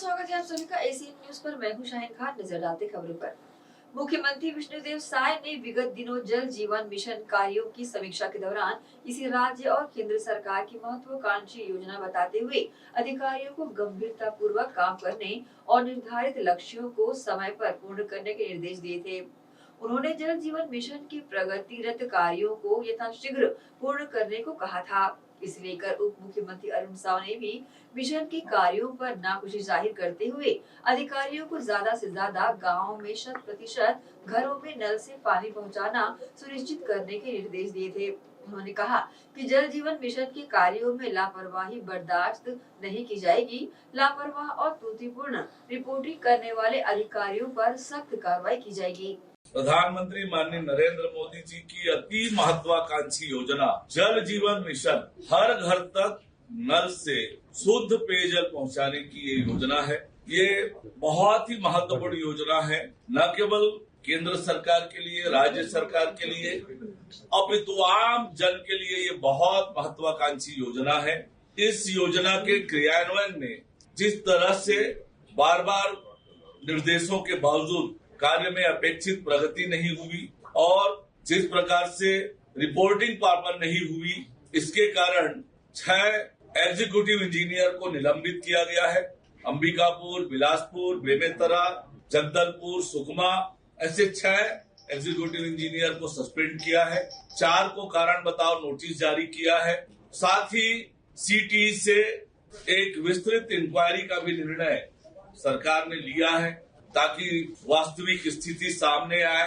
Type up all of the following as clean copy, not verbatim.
स्वागत है आप सभी का एसीएन न्यूज पर। मैं हूं शाहीन खान। नजर डालते खबरों पर। मुख्यमंत्री विष्णुदेव साय ने विगत दिनों जल जीवन मिशन कार्यों की समीक्षा के दौरान इसे राज्य और केंद्र सरकार की महत्वाकांक्षी योजना बताते हुए अधिकारियों को गंभीरता पूर्वक काम करने और निर्धारित लक्ष्यों को समय पर पूर्ण करने के निर्देश दिए थे। उन्होंने जल जीवन मिशन की प्रगतिरत कार्यों को यथाशीघ्र पूर्ण करने को कहा था। इसे लेकर उप मुख्यमंत्री अरुण साव ने भी मिशन के कार्यों पर नाखुशी जाहिर करते हुए अधिकारियों को ज्यादा से ज्यादा गाँव में 100% घरों में नल से पानी पहुंचाना सुनिश्चित करने के निर्देश दिए थे। उन्होंने कहा कि जल जीवन मिशन के कार्यों में लापरवाही बर्दाश्त नहीं की जाएगी। लापरवाह और त्रुटिपूर्ण रिपोर्टिंग करने वाले अधिकारियों पर सख्त कार्रवाई की जाएगी। प्रधानमंत्री माननीय नरेंद्र मोदी जी की अति महत्वाकांक्षी योजना जल जीवन मिशन, हर घर तक नल से शुद्ध पेयजल पहुंचाने की ये योजना है। ये बहुत ही महत्वपूर्ण योजना है, न केवल केंद्र सरकार के लिए, राज्य सरकार के लिए, अपितु आम जन के लिए ये बहुत महत्वाकांक्षी योजना है। इस योजना के क्रियान्वयन में जिस तरह से बार बार निर्देशों के बावजूद कार्य में अपेक्षित प्रगति नहीं हुई और जिस प्रकार से रिपोर्टिंग प्रॉपर नहीं हुई, इसके कारण 6 एग्जीक्यूटिव इंजीनियर को निलंबित किया गया है। अंबिकापुर, बिलासपुर, बेमेतरा, जगदलपुर, सुकमा, ऐसे 6 एग्जीक्यूटिव इंजीनियर को सस्पेंड किया है। 4 को कारण बताओ नोटिस जारी किया है। साथ ही सीटी से एक विस्तृत इंक्वायरी का भी निर्णय सरकार ने लिया है ताकि वास्तविक स्थिति सामने आए।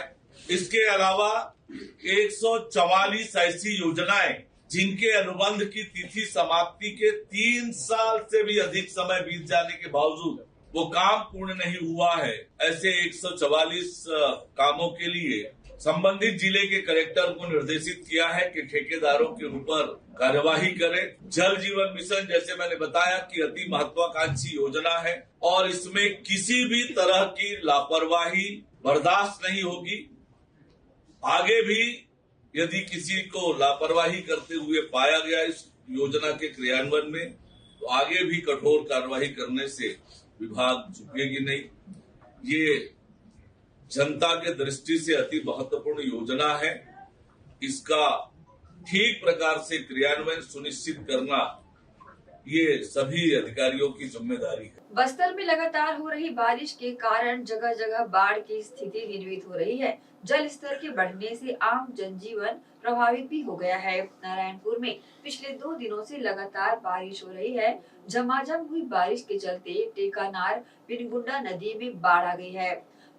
इसके अलावा 144 ऐसी योजनाएं जिनके अनुबंध की तिथि समाप्ति के 3 साल से भी अधिक समय बीत जाने के बावजूद वो काम पूर्ण नहीं हुआ है, ऐसे 144 कामों के लिए संबंधित जिले के कलेक्टर को निर्देशित किया है कि ठेकेदारों के ऊपर कार्यवाही करें। जल जीवन मिशन, जैसे मैंने बताया, कि अति महत्वाकांक्षी योजना है और इसमें किसी भी तरह की लापरवाही बर्दाश्त नहीं होगी। आगे भी यदि किसी को लापरवाही करते हुए पाया गया इस योजना के क्रियान्वयन में, तो आगे भी कठोर कार्रवाई करने से विभाग झुकेगी नहीं। ये जनता के दृष्टि से अति महत्वपूर्ण योजना है। इसका ठीक प्रकार से क्रियान्वयन सुनिश्चित करना ये सभी अधिकारियों की जिम्मेदारी है। बस्तर में लगातार हो रही बारिश के कारण जगह जगह बाढ़ की स्थिति निर्मित हो रही है। जल स्तर के बढ़ने से आम जनजीवन प्रभावित भी हो गया है। नारायणपुर में पिछले 2 दिनों से लगातार बारिश हो रही है। झमाझम हुई बारिश के चलते टेकानार पिनगुंडा नदी में बाढ़ आ गई है।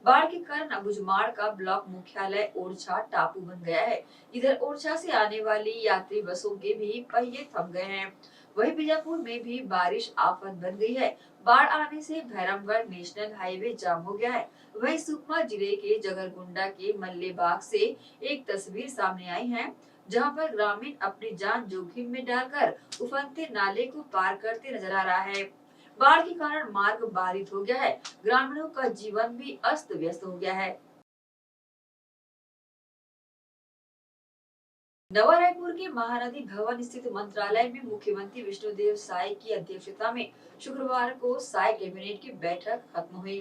बाढ़ के कारण अबुझमाड़ का ब्लॉक मुख्यालय ओरछा टापू बन गया है। इधर ओरछा से आने वाली यात्री बसों के भी पहिए थम गए हैं। वहीं बीजापुर में भी बारिश आफत बन गई है। बाढ़ आने से भैरमगढ़ नेशनल हाईवे जाम हो गया है। वहीं सुकमा जिले के जगरगुंडा के मल्लेबाग से एक तस्वीर सामने आई है, जहां पर ग्रामीण अपनी जान जोखिम में डालकर उफनते नाले को पार करते नजर आ रहा है। बाढ़ के कारण मार्ग बाधित हो गया है। ग्रामीणों का जीवन भी अस्त व्यस्त हो गया है। नवा रायपुर के महानदी भवन स्थित मंत्रालय में मुख्यमंत्री विष्णुदेव साय की अध्यक्षता में शुक्रवार को साय कैबिनेट की बैठक खत्म हुई।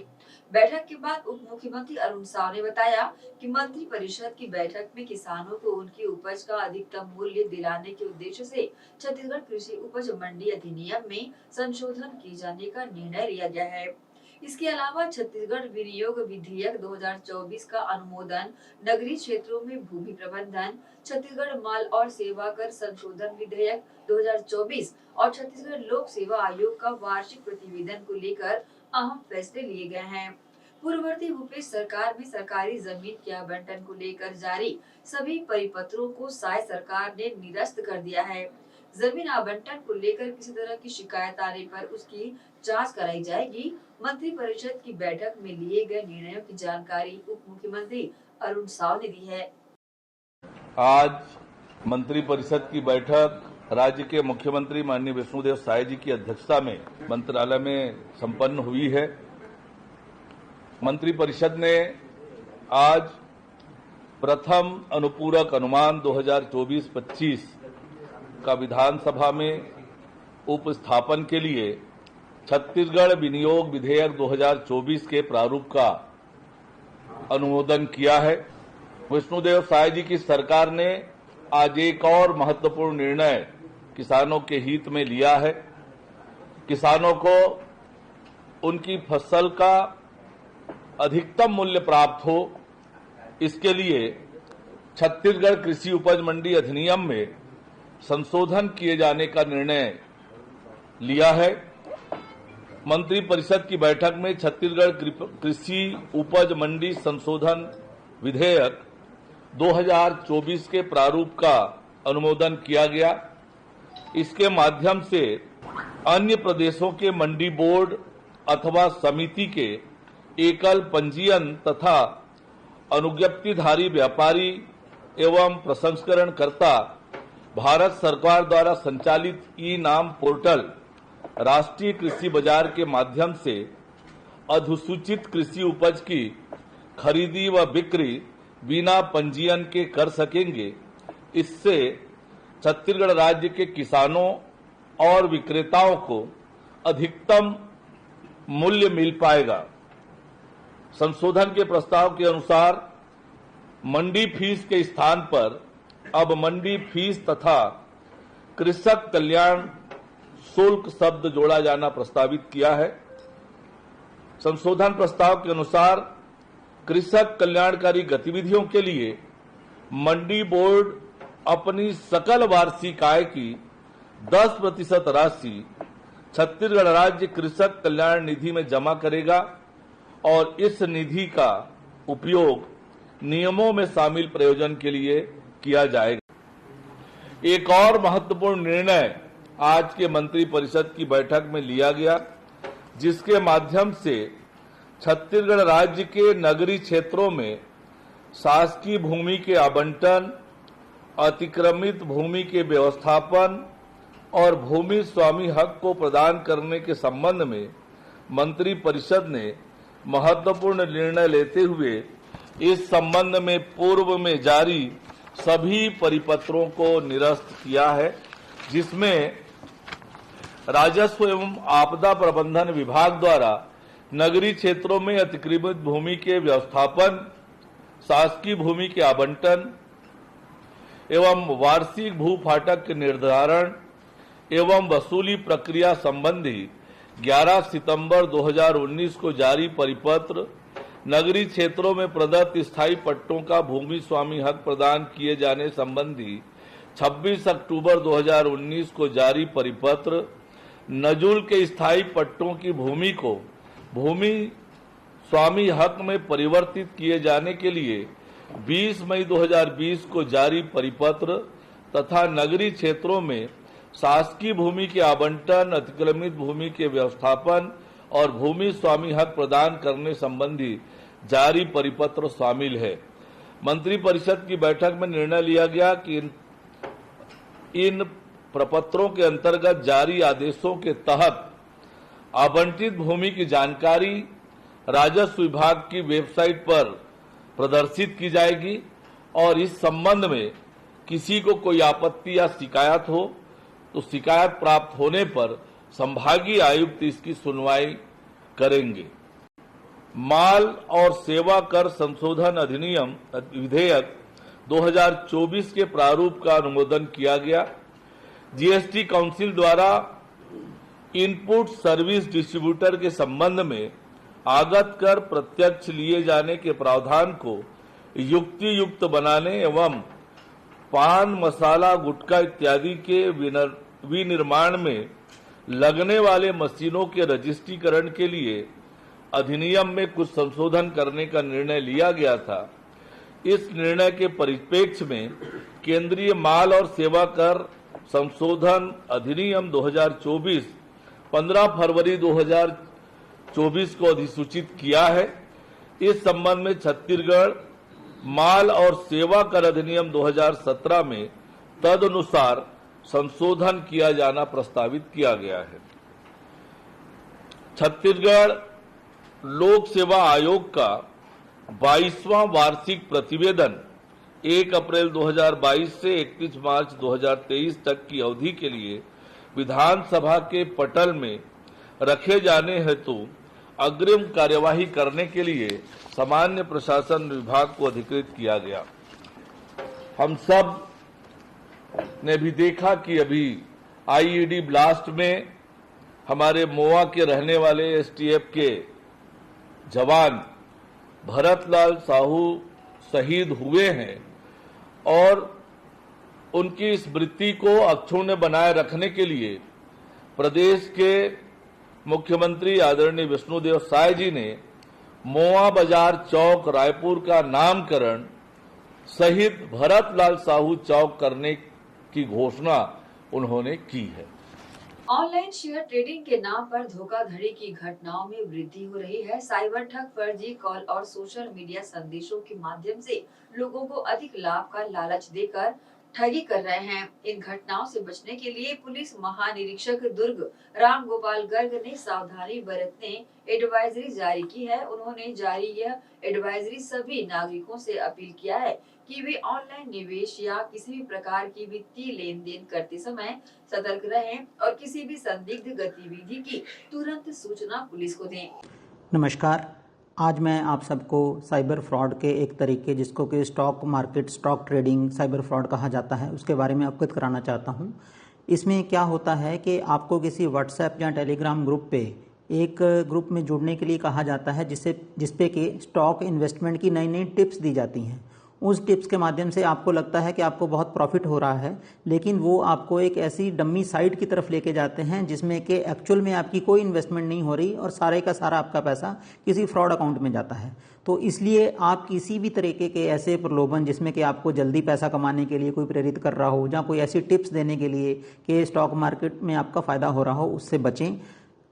बैठक के बाद उप मुख्यमंत्री अरुण साव ने बताया कि मंत्री परिषद की बैठक में किसानों को उनकी उपज का अधिकतम मूल्य दिलाने के उद्देश्य से छत्तीसगढ़ कृषि उपज मंडी अधिनियम में संशोधन किए जाने का निर्णय लिया गया है। इसके अलावा छत्तीसगढ़ विनियोग विधेयक 2024 का अनुमोदन, नगरीय क्षेत्रों में भूमि प्रबंधन, छत्तीसगढ़ माल और सेवा कर संशोधन विधेयक 2024 और छत्तीसगढ़ लोक सेवा आयोग का वार्षिक प्रतिवेदन को लेकर अहम फैसले लिए गए हैं। पूर्ववर्ती भूपेश सरकार में सरकारी जमीन के आवंटन को लेकर जारी सभी परिपत्रों को साय सरकार ने निरस्त कर दिया है। जमीन आवंटन को लेकर किसी तरह की शिकायत आने पर उसकी जांच कराई जाएगी। मंत्री परिषद की बैठक में लिए गए निर्णयों की जानकारी उप मुख्यमंत्री अरुण साव ने दी है। आज मंत्री परिषद की बैठक राज्य के मुख्यमंत्री माननीय विष्णुदेव साय जी की अध्यक्षता में मंत्रालय में संपन्न हुई है। मंत्री परिषद ने आज प्रथम अनुपूरक अनुमान 2024-25 का विधानसभा में उपस्थापन के लिए छत्तीसगढ़ विनियोग विधेयक 2024 के प्रारूप का अनुमोदन किया है। विष्णुदेव साय जी की सरकार ने आज एक और महत्वपूर्ण निर्णय किसानों के हित में लिया है। किसानों को उनकी फसल का अधिकतम मूल्य प्राप्त हो, इसके लिए छत्तीसगढ़ कृषि उपज मंडी अधिनियम में संशोधन किए जाने का निर्णय लिया है। मंत्री परिषद की बैठक में छत्तीसगढ़ कृषि उपज मंडी संशोधन विधेयक 2024 के प्रारूप का अनुमोदन किया गया। इसके माध्यम से अन्य प्रदेशों के मंडी बोर्ड अथवा समिति के एकल पंजीयन तथा अनुज्ञप्तिधारी व्यापारी एवं प्रसंस्करणकर्ता भारत सरकार द्वारा संचालित ई नाम पोर्टल राष्ट्रीय कृषि बाजार के माध्यम से अधिसूचित कृषि उपज की खरीदी व बिक्री बिना पंजीयन के कर सकेंगे। इससे छत्तीसगढ़ राज्य के किसानों और विक्रेताओं को अधिकतम मूल्य मिल पाएगा। संशोधन के प्रस्ताव के अनुसार मंडी फीस के स्थान पर अब मंडी फीस तथा कृषक कल्याण शुल्क शब्द जोड़ा जाना प्रस्तावित किया है। संशोधन प्रस्ताव के अनुसार कृषक कल्याणकारी गतिविधियों के लिए मंडी बोर्ड अपनी सकल वार्षिक आय की 10% राशि छत्तीसगढ़ राज्य कृषक कल्याण निधि में जमा करेगा और इस निधि का उपयोग नियमों में शामिल प्रयोजन के लिए किया जाएगा। एक और महत्वपूर्ण निर्णय आज के मंत्री परिषद की बैठक में लिया गया, जिसके माध्यम से छत्तीसगढ़ राज्य के नगरीय क्षेत्रों में शासकीय भूमि के आवंटन, अतिक्रमित भूमि के व्यवस्थापन और भूमि स्वामी हक को प्रदान करने के संबंध में मंत्री परिषद ने महत्वपूर्ण निर्णय लेते हुए इस संबंध में पूर्व में जारी सभी परिपत्रों को निरस्त किया है, जिसमें राजस्व एवं आपदा प्रबंधन विभाग द्वारा नगरीय क्षेत्रों में अतिक्रमित भूमि के व्यवस्थापन, शासकीय भूमि के आवंटन एवं वार्षिक भू फाटक के निर्धारण एवं वसूली प्रक्रिया संबंधी 11 सितंबर 2019 को जारी परिपत्र, नगरीय क्षेत्रों में प्रदत्त स्थायी पट्टों का भूमि स्वामी हक प्रदान किए जाने संबंधी 26 अक्टूबर 2019 को जारी परिपत्र, नजुल के स्थायी पट्टों की भूमि को भूमि स्वामी हक में परिवर्तित किए जाने के लिए 20 मई 2020 को जारी परिपत्र तथा नगरीय क्षेत्रों में शासकीय भूमि के आवंटन, अतिक्रमित भूमि के व्यवस्थापन और भूमि स्वामी हक प्रदान करने संबंधी जारी परिपत्र शामिल है। मंत्री परिषद की बैठक में निर्णय लिया गया कि इन प्रपत्रों के अंतर्गत जारी आदेशों के तहत आवंटित भूमि की जानकारी राजस्व विभाग की वेबसाइट पर प्रदर्शित की जाएगी और इस संबंध में किसी को कोई आपत्ति या शिकायत हो तो शिकायत प्राप्त होने पर संभागीय आयुक्त इसकी सुनवाई करेंगे। माल और सेवा कर संशोधन अधिनियम विधेयक 2024 के प्रारूप का अनुमोदन किया गया। जीएसटी काउंसिल द्वारा इनपुट सर्विस डिस्ट्रीब्यूटर के संबंध में आगत कर प्रत्यक्ष लिए जाने के प्रावधान को युक्ति युक्त बनाने एवं पान, मसाला, गुटखा इत्यादि के विनिर्माण में लगने वाले मशीनों के रजिस्ट्रीकरण के लिए अधिनियम में कुछ संशोधन करने का निर्णय लिया गया था। इस निर्णय के परिप्रेक्ष्य में केंद्रीय माल और सेवा कर संशोधन अधिनियम 2024 15 फरवरी 2024 को अधिसूचित किया है। इस संबंध में छत्तीसगढ़ माल और सेवा कर अधिनियम 2017 में तदनुसार संशोधन किया जाना प्रस्तावित किया गया है। छत्तीसगढ़ लोक सेवा आयोग का 22वां वार्षिक प्रतिवेदन 1 अप्रैल 2022 से 31 मार्च 2023 तक की अवधि के लिए विधानसभा के पटल में रखे जाने हेतु अग्रिम कार्यवाही करने के लिए सामान्य प्रशासन विभाग को अधिकृत किया गया। हम सब ने भी देखा कि अभी आईईडी ब्लास्ट में हमारे मोआ के रहने वाले एसटीएफ के जवान भरतलाल साहू शहीद हुए हैं और उनकी स्मृति को अक्षुण्ण बनाए रखने के लिए प्रदेश के मुख्यमंत्री आदरणीय विष्णुदेव साय जी ने मोआ बाजार चौक रायपुर का नामकरण शहीद भरतलाल साहू चौक करने की घोषणा उन्होंने की है। ऑनलाइन शेयर ट्रेडिंग के नाम पर धोखाधड़ी की घटनाओं में वृद्धि हो रही है। साइबर ठग फर्जी कॉल और सोशल मीडिया संदेशों के माध्यम से लोगों को अधिक लाभ का लालच देकर ठगी कर रहे हैं। इन घटनाओं से बचने के लिए पुलिस महानिरीक्षक दुर्ग राम गोपाल गर्ग ने सावधानी बरतने एडवाइजरी जारी की है। उन्होंने जारी यह एडवाइजरी सभी नागरिकों से अपील किया है कि वे ऑनलाइन निवेश या किसी भी प्रकार की वित्तीय लेन देन करते समय सतर्क रहें और किसी भी संदिग्ध गतिविधि की तुरंत सूचना पुलिस को दें। नमस्कार, आज मैं आप सबको साइबर फ्रॉड के एक तरीके जिसको कि stock market stock trading cyber fraud कहा जाता है उसके बारे में अवगत कराना चाहता हूं। इसमें क्या होता है कि आपको किसी व्हाट्सएप या टेलीग्राम ग्रुप पे एक ग्रुप में जुड़ने के लिए कहा जाता है जिसपे कि स्टॉक इन्वेस्टमेंट की नई नई टिप्स दी जाती हैं। उस टिप्स के माध्यम से आपको लगता है कि आपको बहुत प्रॉफिट हो रहा है, लेकिन वो आपको एक ऐसी डम्मी साइट की तरफ लेके जाते हैं जिसमें कि एक्चुअल में आपकी कोई इन्वेस्टमेंट नहीं हो रही और सारे का सारा आपका पैसा किसी फ्रॉड अकाउंट में जाता है। तो इसलिए आप किसी भी तरीके के ऐसे प्रलोभन जिसमें कि आपको जल्दी पैसा कमाने के लिए कोई प्रेरित कर रहा हो या कोई ऐसी टिप्स देने के लिए कि स्टॉक मार्केट में आपका फ़ायदा हो रहा हो, उससे बचें।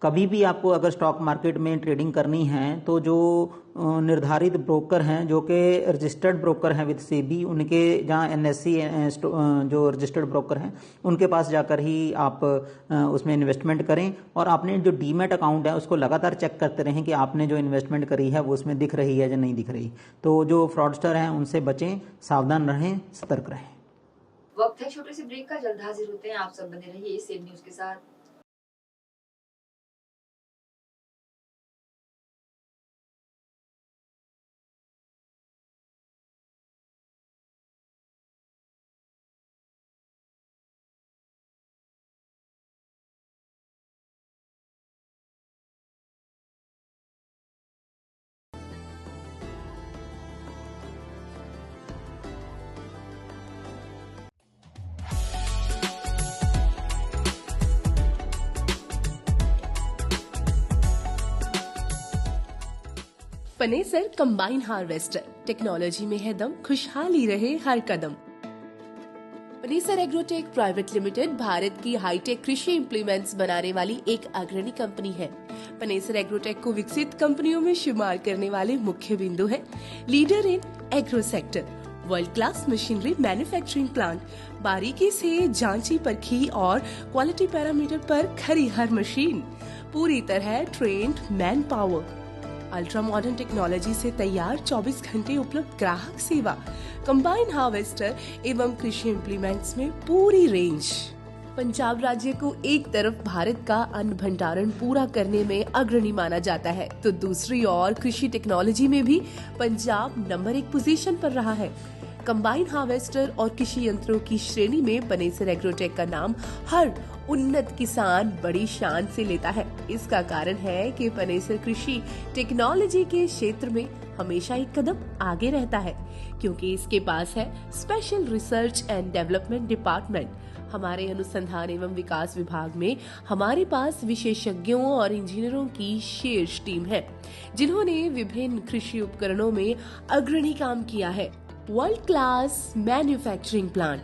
कभी भी आपको अगर स्टॉक मार्केट में ट्रेडिंग करनी है तो जो निर्धारित ब्रोकर हैं जो कि रजिस्टर्ड ब्रोकर हैं विद सेबी, उनके जहाँ एनएससी जो रजिस्टर्ड ब्रोकर हैं उनके पास जाकर ही आप उसमें इन्वेस्टमेंट करें और आपने जो डीमैट अकाउंट है उसको लगातार चेक करते रहें कि आपने जो इन्वेस्टमेंट करी है वो उसमें दिख रही है या नहीं दिख रही। तो जो फ्रॉडस्टर हैं उनसे बचें, सावधान रहें, सतर्क रहें। वक्त है छोटे से ब्रेक का, जल्द हाजिर होते हैं। आप सब बने रहिए सेम न्यूज के साथ। पनेसर कंबाइन हार्वेस्टर, टेक्नोलॉजी में है दम, खुशहाली रहे हर कदम। Panesar Agrotech private limited Bharat की हाईटेक कृषि इम्प्लीमेंट्स बनाने वाली एक अग्रणी कंपनी है। पनेसर एग्रोटेक को विकसित कंपनियों में शुमार करने वाले मुख्य बिंदु है leader in agro sector, world class machinery manufacturing plant, बारीकी से जांची परखी और क्वालिटी पैरामीटर पर खरी हर मशीन, पूरी तरह trained manpower, ultra modern technology से तैयार 24 घंटे उपलब्ध ग्राहक सेवा, कंबाइन हार्वेस्टर एवं कृषि इम्प्लीमेंट्स में पूरी रेंज। पंजाब राज्य को एक तरफ भारत का अन्न भंडारण पूरा करने में अग्रणी माना जाता है तो दूसरी ओर कृषि टेक्नोलॉजी में भी पंजाब नंबर 1 पोजीशन पर रहा है। कंबाइन हार्वेस्टर और कृषि यंत्रों की श्रेणी में पनेसर एग्रोटेक का नाम हर उन्नत किसान बड़ी शान से लेता है। इसका कारण है कि पनेसर कृषि टेक्नोलॉजी के क्षेत्र में हमेशा एक कदम आगे रहता है क्योंकि इसके पास है special research and development department. हमारे अनुसंधान एवं विकास विभाग में हमारे पास विशेषज्ञों और इंजीनियरों की शीर्ष टीम है जिन्होंने विभिन्न कृषि उपकरणों में अग्रणी काम किया है। World class manufacturing plant,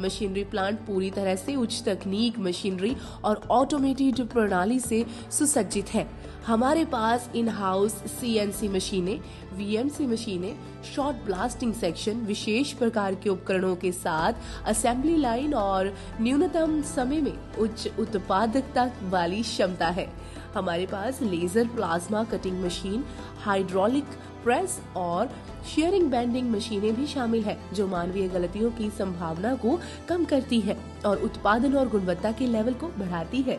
machinery plant पूरी तरह से उच्च तकनीक मशीनरी और ऑटोमेटेड प्रणाली से सुसज्जित है। हमारे पास इन हाउस सीएनसी मशीनें, वीएमसी मशीनें, शॉर्ट ब्लास्टिंग सेक्शन, विशेष प्रकार के उपकरणों के साथ असेंबली लाइन और न्यूनतम समय में उच्च उत्पादकता वाली क्षमता है। हमारे पास laser plasma cutting machine, hydraulic press और शेयरिंग बैंडिंग मशीनें भी शामिल है जो मानवीय गलतियों की संभावना को कम करती है और उत्पादन और गुणवत्ता के लेवल को बढ़ाती है।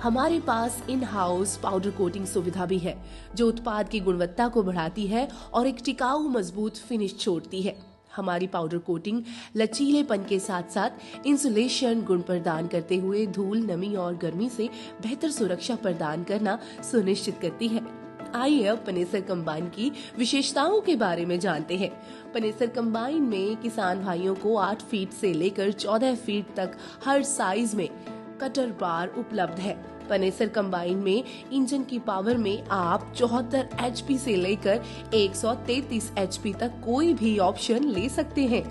हमारे पास इन हाउस पाउडर कोटिंग सुविधा भी है, जो उत्पाद की गुणवत्ता को बढ़ाती है और एक टिकाऊ मजबूत फिनिश छोड़ती है। हमारी पाउडर कोटिंग लचीलेपन के साथ साथ इंसुलेशन गुण प्रदान करते हुए धूल, नमी और गर्मी से बेहतर सुरक्षा प्रदान करना सुनिश्चित करती है। आइए अब पनेसर कंबाइन की विशेषताओं के बारे में जानते हैं। पनेसर कंबाइन में किसान भाइयों को 8 फीट से लेकर 14 फीट तक हर साइज में कटर बार उपलब्ध है। पनेसर कंबाइन में इंजन की पावर में आप 74 HP से लेकर 133 HP तक कोई भी ऑप्शन ले सकते हैं।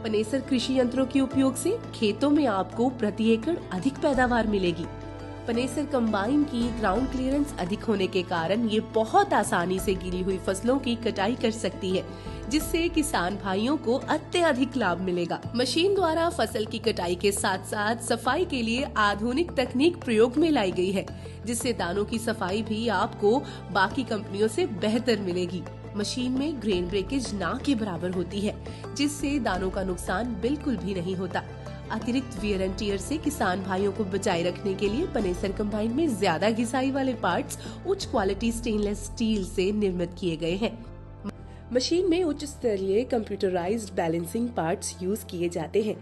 पनेसर कृषि यंत्रों के उपयोग से खेतों में आपको प्रति एकड़ अधिक पैदावार मिलेगी। पनेसर कंबाइन की ग्राउंड क्लियरेंस अधिक होने के कारण ये बहुत आसानी से गिरी हुई फसलों की कटाई कर सकती है, जिससे किसान भाइयों को अत्यधिक लाभ मिलेगा। मशीन द्वारा फसल की कटाई के साथ साथ सफाई के लिए आधुनिक तकनीक प्रयोग में लाई गई है, जिससे दानों की सफाई भी आपको बाकी कंपनियों से बेहतर मिलेगी। मशीन में ग्रेन ब्रेकेज ना के बराबर होती है, जिससे दानों का नुकसान बिल्कुल भी नहीं होता। अतिरिक्त वियर एंड टियर से किसान भाइयों को बचाए रखने के लिए पनेसर कंबाइन में ज्यादा घिसाई वाले पार्ट्स उच्च क्वालिटी स्टेनलेस स्टील से निर्मित किए गए हैं। मशीन में उच्च स्तरीय कंप्यूटराइज्ड बैलेंसिंग पार्ट्स यूज किए जाते हैं,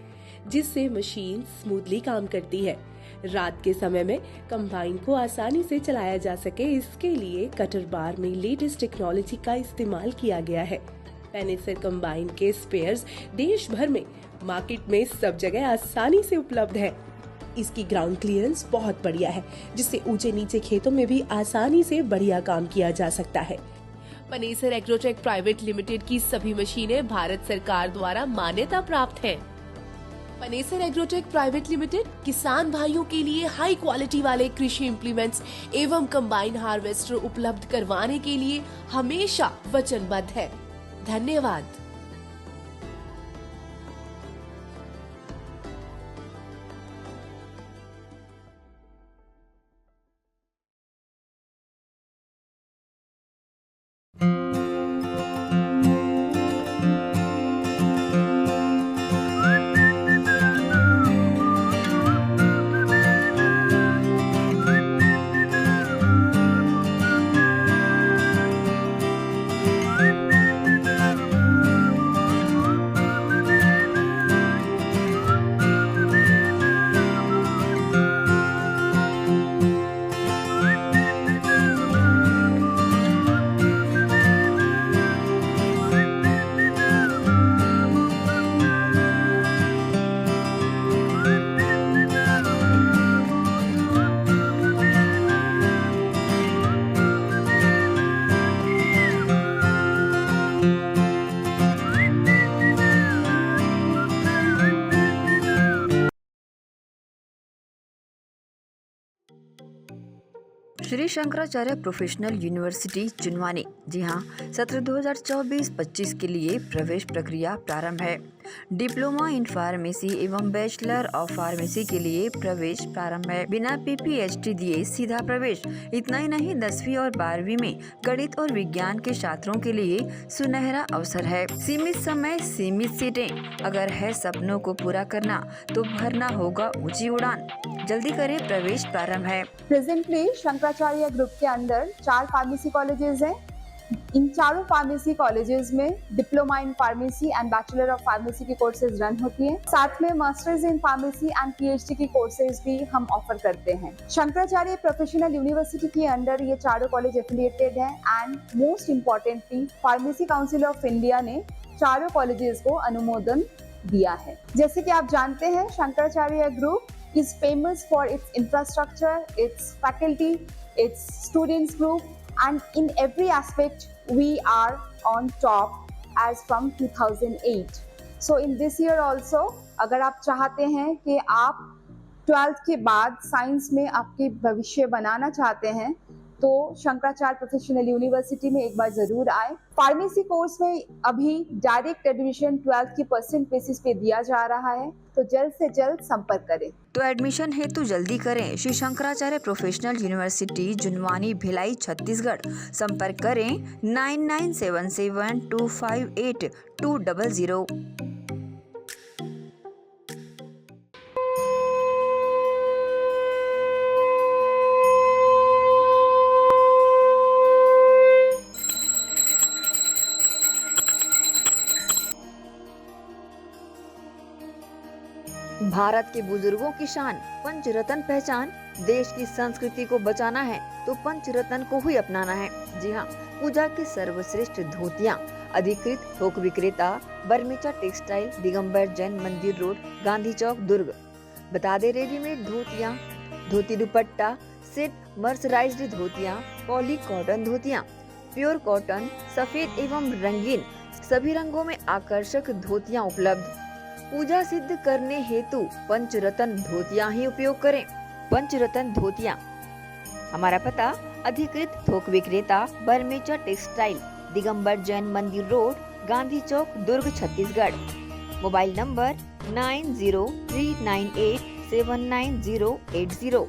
जिससे मशीन स्मूथली काम करती है। रात के समय में कंबाइन को आसानी से चलाया जा सके, इसके लिए कटर बार में लेटेस्ट टेक्नोलॉजी का इस्तेमाल किया गया है। पनेसर कंबाइन के स्पेयर्स देश भर में मार्केट में सब जगह आसानी से उपलब्ध है। इसकी ग्राउंड क्लियरेंस बहुत बढ़िया है, जिससे ऊंचे नीचे खेतों में भी आसानी से बढ़िया काम किया जा सकता है। पनेसर एग्रोटेक प्राइवेट लिमिटेड की सभी मशीनें भारत सरकार द्वारा मान्यता प्राप्त हैं। पनेसर एग्रोटेक प्राइवेट लिमिटेड किसान भाइयों के लिए हाई क्वालिटी वाले कृषि इम्प्लीमेंट्स एवं कंबाइन हार्वेस्टर उपलब्ध करवाने के लिए हमेशा वचनबद्ध है। धन्यवाद। श्री शंकराचार्य प्रोफेशनल यूनिवर्सिटी जुनवानी, जी हाँ, सत्र 2024-25 के लिए प्रवेश प्रक्रिया प्रारंभ है। डिप्लोमा इन फार्मेसी एवं बैचलर ऑफ फार्मेसी के लिए प्रवेश प्रारंभ है। बिना PPHD दिए सीधा प्रवेश। इतना ही नहीं, 10वीं और 12वीं में गणित और विज्ञान के छात्रों के लिए सुनहरा अवसर है। सीमित समय, सीमित सीटें। अगर है सपनों को पूरा करना तो भरना होगा ऊंची उड़ान। जल्दी करें, प्रवेश प्रारंभ है। प्रेजेंटली शंकराचार्य ग्रुप के अंदर 4 फार्मेसी कॉलेजेस हैं। इन चारों फार्मेसी कॉलेजेस में diploma in pharmacy and bachelor of pharmacy की कोर्सेज रन होती हैं। साथ में masters in pharmacy and PhD की कोर्सेज भी हम ऑफर करते हैं। शंकराचार्य प्रोफेशनल यूनिवर्सिटी के अंदर ये चारों कॉलेज एफिलिएटेड हैं and most importantly pharmacy council of India ने चारों कॉलेजेस को अनुमोदन दिया है। जैसे कि आप जानते हैं, Shankaracharya group is famous for its infrastructure, its faculty, its students group, and in every aspect we are on top as from 2008. So in this year also, अगर आप चाहते हैं कि आप 12th के बाद साइंस में आपके भविष्य बनाना चाहते हैं, तो शंकराचार्य प्रोफेशनल यूनिवर्सिटी में एक बार जरूर आए। फार्मेसी कोर्स में अभी डायरेक्ट एडमिशन 12th की % बेसिस पे दिया जा रहा है, तो जल्द से जल्द संपर्क करें। तो एडमिशन हेतु जल्दी करें। Shri Shankaracharya professional university Junwani, Bhilai, Chhattisgarh. संपर्क करें 9977258200। भारत के बुजुर्गों की शान, पंचरत्न पहचान। देश की संस्कृति को बचाना है तो पंचरत्न को ही अपनाना है। जी हाँ, पूजा की सर्वश्रेष्ठ धोतियाँ। अधिकृत थोक विक्रेता बर्मीचा टेक्सटाइल, दिगंबर जैन मंदिर रोड, गांधी चौक, दुर्ग। बता दे रेडीमेड धोतियाँ, धोती दुपट्टा सेट, मर्सराइज्ड धोतियाँ, पॉली कॉटन धोतियाँ, प्योर कॉटन, सफेद एवं रंगीन सभी रंगों में आकर्षक धोतियाँ उपलब्ध। पूजा सिद्ध करने हेतु पंचरत्न धोतियाँ ही उपयोग करें। पंचरत्न धोतियाँ। हमारा पता अधिकृत थोक विक्रेता बर्मीचा textile, Digambar Jain Mandir road, Gandhi Chowk, Durg, Chhattisgarh. Mobile number 9039879080।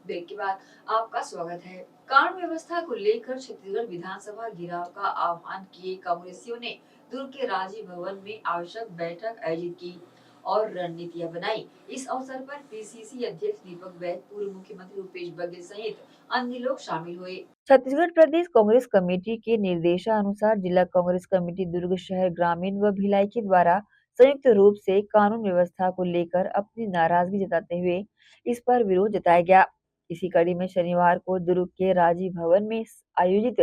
Break के बाद आपका स्वागत है। कानून व्यवस्था को लेकर छत्तीसगढ़ विधानसभा घेराव का आह्वान किए कांग्रेसियों ने दुर्ग के राजीव भवन में आवश्यक बैठक आयोजित की और रणनीतियां बनाई। इस अवसर पर पीसीसी अध्यक्ष दीपक बैज, पूर्व मुख्यमंत्री भूपेश बघेल सहित अन्य लोग शामिल हुए। छत्तीसगढ़ प्रदेश कांग्रेस कमेटी के निर्देशानुसार जिला कांग्रेस कमेटी दुर्ग शहर ग्रामीण व भिलाई के द्वारा संयुक्त रूप से कानून व्यवस्था को लेकर अपनी नाराजगी जताते हुए इस पर विरोध जताया गया। इसी कड़ी में शनिवार को दुर्ग के राजीव भवन में आयोजित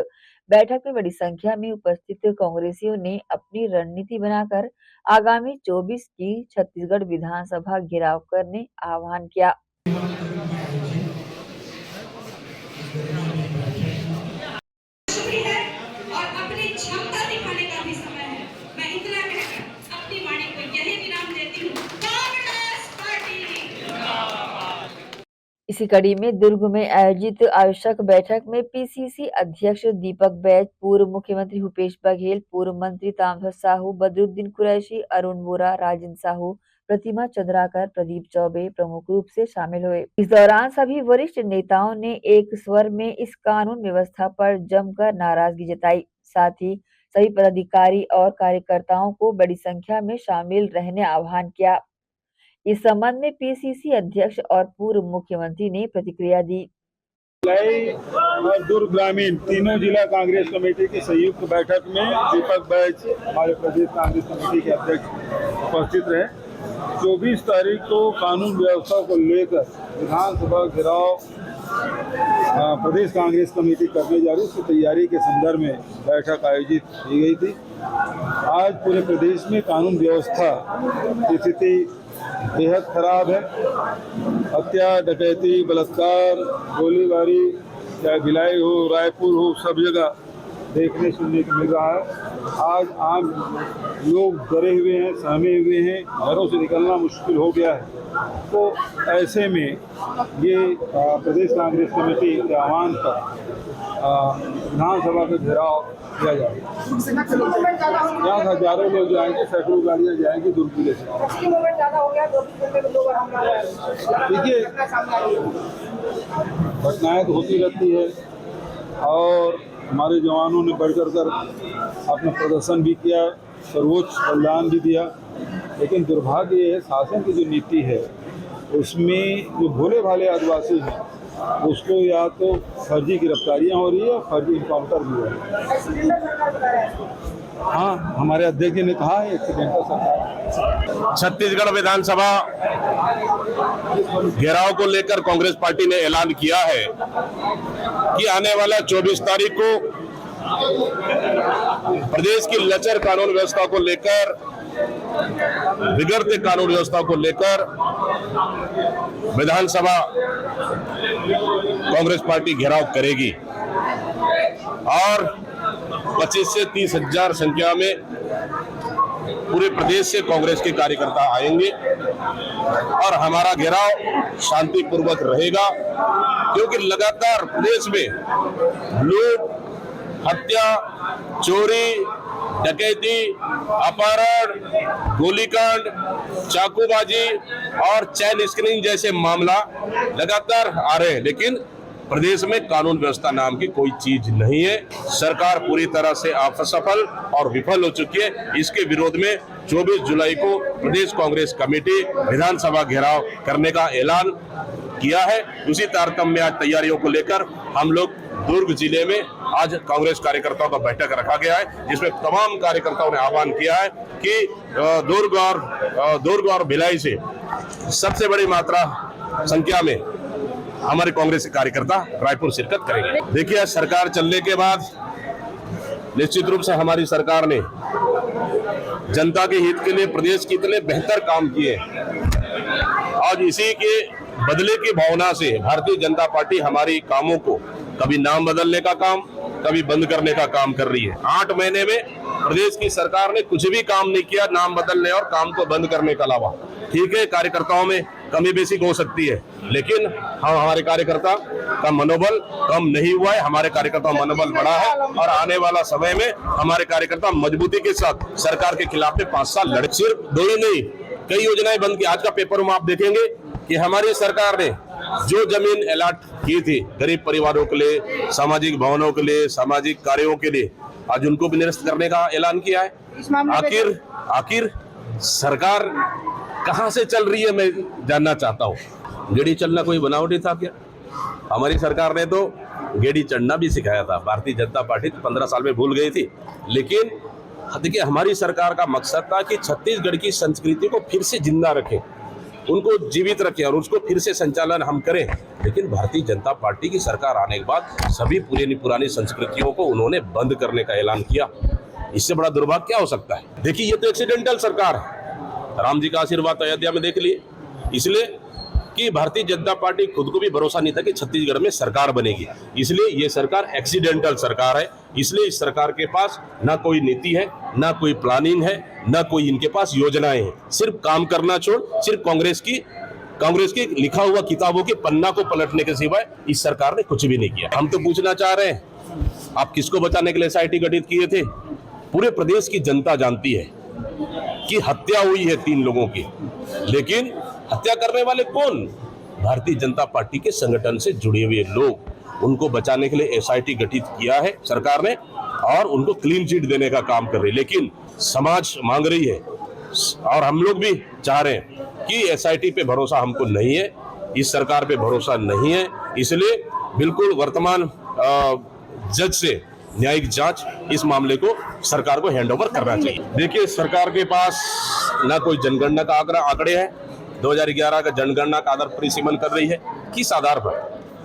बैठक में बड़ी संख्या में उपस्थित कांग्रेसियों ने अपनी रणनीति बनाकर आगामी 24 की छत्तीसगढ़ विधानसभा घेराव करने आह्वान किया। और अपनी क्षमता दिखाने का भी समय है। मैं इतना कहकर अपनी वाणी को यही विराम देती हूँ। कांग्रेस पार्टी। इसी कड़ी में दुर्ग में आयोजित आवश्यक बैठक में पीसीसी अध्यक्ष दीपक बैज, पूर्व मुख्यमंत्री भूपेश बघेल, पूर्व मंत्री ताम्रध्वज साहू, बदरुद्दीन कुरैशी, अरुण वोरा, राजेंद्र साहू, प्रतिमा चंद्राकर, प्रदीप चौबे प्रमुख रूप से शामिल हुए। इस दौरान सभी वरिष्ठ नेताओं ने एक स्वर में इस कानून व्यवस्था पर जमकर नाराजगी जताई। साथ ही सभी पदाधिकारी और कार्यकर्ताओं को बड़ी संख्या में शामिल रहने आह्वान किया। इस संबंध में पीसीसी अध्यक्ष और पूर्व मुख्यमंत्री ने प्रतिक्रिया दी। और दुर्ग ग्रामीण तीनों जिला कांग्रेस कमेटी की संयुक्त बैठक में दीपक बैज हमारे प्रदेश कांग्रेस कमेटी के अध्यक्ष उपस्थित रहे। 24 तारीख को कानून व्यवस्था को लेकर विधानसभा घेराव प्रदेश कांग्रेस कमेटी करने जा रही, उसकी तैयारी के संदर्भ में बैठक आयोजित की गई थी। आज पूरे प्रदेश में कानून व्यवस्था की स्थिति बेहद खराब है। हत्या, डकैती, बलात्कार, गोलीबारी, चाहे भिलाई हो, रायपुर हो, सब जगह देखने सुनने को मिल रहा है। आज आम लोग डरे हुए हैं, सहमे हुए हैं, घरों से निकलना मुश्किल हो गया है। तो ऐसे में ये प्रदेश कांग्रेस कमेटी के आह्वान पर विधानसभा का घेराव किया जाएगा। यहाँ हजारों लोग जाएंगे, सैकड़ों गाड़ियाँ जाएंगी दुर्ग जिले से। देखिए, घटनाएं तो होती रहती है और हमारे जवानों ने बढ़-चढ़ कर अपना प्रदर्शन भी किया, सर्वोच्च बलिदान भी दिया। लेकिन दुर्भाग्य ये है, शासन की जो नीति है उसमें जो भोले भाले आदिवासी हैं उसको या तो फर्जी गिरफ्तारियां हो रही है, फर्जी इनकाउंटर भी हो रहा है। हाँ, हमारे अध्यक्ष जी ने कहा है एक्सीडेंटल सरकार। छत्तीसगढ़ विधानसभा घेराव को लेकर कांग्रेस पार्टी ने ऐलान किया है कि आने वाला 24 तारीख को प्रदेश की लचर कानून व्यवस्था को लेकर, बिगड़ते कानून व्यवस्था को लेकर विधानसभा कांग्रेस पार्टी घेराव करेगी और 25 से 30 हजार संख्या में पूरे प्रदेश से कांग्रेस के कार्यकर्ता आएंगे और हमारा घेराव शांतिपूर्वक रहेगा, क्योंकि लगातार प्रदेश में लूट, हत्या, चोरी, डकैती, अपहरण, गोलीकांड, चाकूबाजी और चैन स्क्रीनिंग जैसे मामला लगातार आ रहे हैं, लेकिन प्रदेश में कानून व्यवस्था नाम की कोई चीज नहीं है। सरकार पूरी तरह से असफल और विफल हो चुकी है। इसके विरोध में 24 जुलाई को प्रदेश कांग्रेस कमेटी विधानसभा घेराव करने का ऐलान किया है। उसी तारतम्य में आज तैयारियों को लेकर हम लोग दुर्ग जिले में आज कांग्रेस कार्यकर्ताओं का बैठक रखा गया है, जिसमें तमाम कार्यकर्ताओं ने आह्वान किया है कि दुर्ग और भिलाई से सबसे बड़ी मात्रा संख्या में हमारे कांग्रेस के कार्यकर्ता रायपुर शिरकत करेंगे। देखिए, आज सरकार चलने के बाद निश्चित रूप से हमारी सरकार ने जनता के हित के लिए प्रदेश के इतने बेहतर काम किए, आज इसी के बदले की भावना से भारतीय जनता पार्टी हमारी कामों को कभी नाम बदलने का काम, कभी बंद करने का काम कर रही है। 8 महीने में प्रदेश की सरकार ने कुछ भी काम नहीं किया नाम बदलने और काम को बंद करने के अलावा। ठीक है, कार्यकर्ताओं में कमी बेसिक हो सकती है, लेकिन हम हमारे कार्यकर्ता का मनोबल कम नहीं हुआ है। हमारे कार्यकर्ता मनोबल बढ़ा है और आने वाला समय में हमारे कार्यकर्ता मजबूती के साथ सरकार के खिलाफ में 5 साल लड़े। सिर्फ 2 ही नहीं, कई योजनाएं बंद की। आज का पेपर में आप देखेंगे कि हमारी सरकार ने जो जमीन अलॉट की थी गरीब परिवारों के लिए, सामाजिक भवनों के लिए, सामाजिक कार्यों के लिए, आज उनको भी निरस्त करने का ऐलान किया है। आखिर सरकार कहां से चल रही है, मैं जानना चाहता हूं। गेड़ी चलना कोई बनावटी था क्या? हमारी सरकार ने तो गेड़ी चढ़ना भी सिखाया था। भारतीय जनता पार्टी 15 साल में भूल गई थी, लेकिन देखिए, हमारी सरकार का मकसद था कि छत्तीसगढ़ की संस्कृति को फिर से जिंदा रखें, उनको जीवित रखें और उसको फिर से संचालन हम करें। लेकिन भारतीय जनता पार्टी की सरकार आने के बाद सभी पुरानी संस्कृतियों को उन्होंने बंद करने का ऐलान किया। इससे बड़ा दुर्भाग्य क्या हो सकता है? देखिए, ये तो एक्सीडेंटल सरकार है। राम जी का आशीर्वाद अयोध्या में देख लिए, इसलिए कि भारतीय जनता पार्टी खुद को भी भरोसा नहीं था कि छत्तीसगढ़ में सरकार बनेगी, इसलिए ये सरकार एक्सीडेंटल सरकार है। इसलिए इस सरकार के पास ना कोई नीति है, ना कोई प्लानिंग है, ना कोई इनके पास योजनाएं हैं। सिर्फ काम करना छोड़, सिर्फ कांग्रेस की लिखा हुआ किताबों के पन्ना को पलटने के सिवाय इस सरकार ने कुछ भी नहीं किया। हम तो पूछना चाह रहे हैं, आप किसको बचाने के लिए SIT गठित किए थे? पूरे प्रदेश की जनता जानती है कि हत्या हुई है 3 लोगों की, लेकिन हत्या करने वाले कौन? भारतीय जनता पार्टी के संगठन से जुड़े हुए लोग। उनको बचाने के लिए SIT गठित किया है सरकार ने और उनको क्लीन चिट देने का काम कर रही है, लेकिन समाज मांग रही है और हम लोग भी चाह रहे हैं कि SIT पे भरोसा हमको नहीं है, इस सरकार पे भरोसा नहीं है। इसलिए बिल्कुल वर्तमान जज से न्यायिक जांच इस मामले को सरकार को हैंडओवर करना चाहिए। देखिए, सरकार के पास ना कोई जनगणना का आंकड़े हैं। 2011 का जनगणना का आधार परिसीमन कर रही है, किस आधार पर?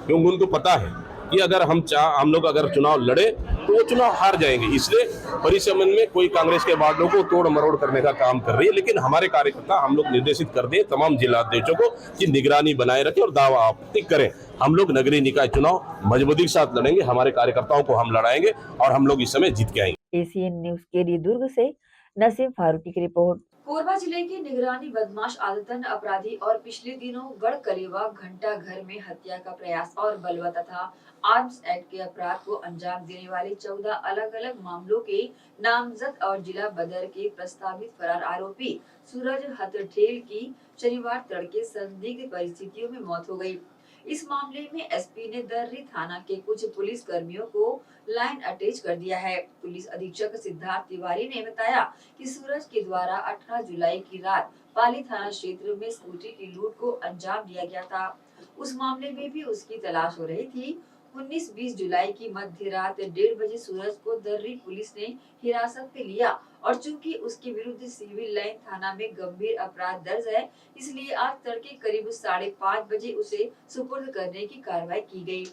क्योंकि उनको पता है कि अगर हम लोग अगर चुनाव लड़े तो वो चुनाव हार जाएंगे, इसलिए परिसीमन में कोई कांग्रेस के वादों को तोड़ मरोड़ करने का काम कर रही है। लेकिन हमारे कार्यकर्ता हम लोग निर्देशित कर दें तमाम जिलाध्यक्षों को कि निगरानी बनाए रखें और दावा आपत्ति करें। हम लोग नगरीय निकाय चुनाव मजबूती के साथ लड़ेंगे, हमारे कार्यकर्ताओं को हम लड़ाएंगे और हम लोग इस समय जीत के आएंगे। ACN न्यूज के लिए दुर्ग से नसीम फारूकी की रिपोर्ट। कोरबा जिले के निगरानी बदमाश आदतन अपराधी और पिछले दिनों गढ़कलेवा घंटा घर में हत्या का प्रयास और बलवा तथा आर्म्स एक्ट के अपराध को अंजाम देने वाले 14 अलग अलग मामलों के नामजद और जिला बदर के प्रस्तावित फरार आरोपी सूरज हथठेल की शनिवार तड़के संदिग्ध परिस्थितियों में मौत हो गई। इस मामले में एसपी ने दर्री थाना के कुछ पुलिस कर्मियों को लाइन अटैच कर दिया है। पुलिस अधीक्षक सिद्धार्थ तिवारी ने बताया कि सूरज के द्वारा 18 जुलाई की रात पाली थाना क्षेत्र में स्कूटी की लूट को अंजाम दिया गया था। उस मामले में भी उसकी तलाश हो रही थी। 19-20 जुलाई की मध्य रात 1:30 बजे सूरज को दर्री पुलिस ने हिरासत में लिया और चूंकि उसके विरुद्ध सिविल लाइन थाना में गंभीर अपराध दर्ज है, इसलिए आज तड़के करीब 5:30 बजे उसे सुपुर्द करने की कार्रवाई की गई।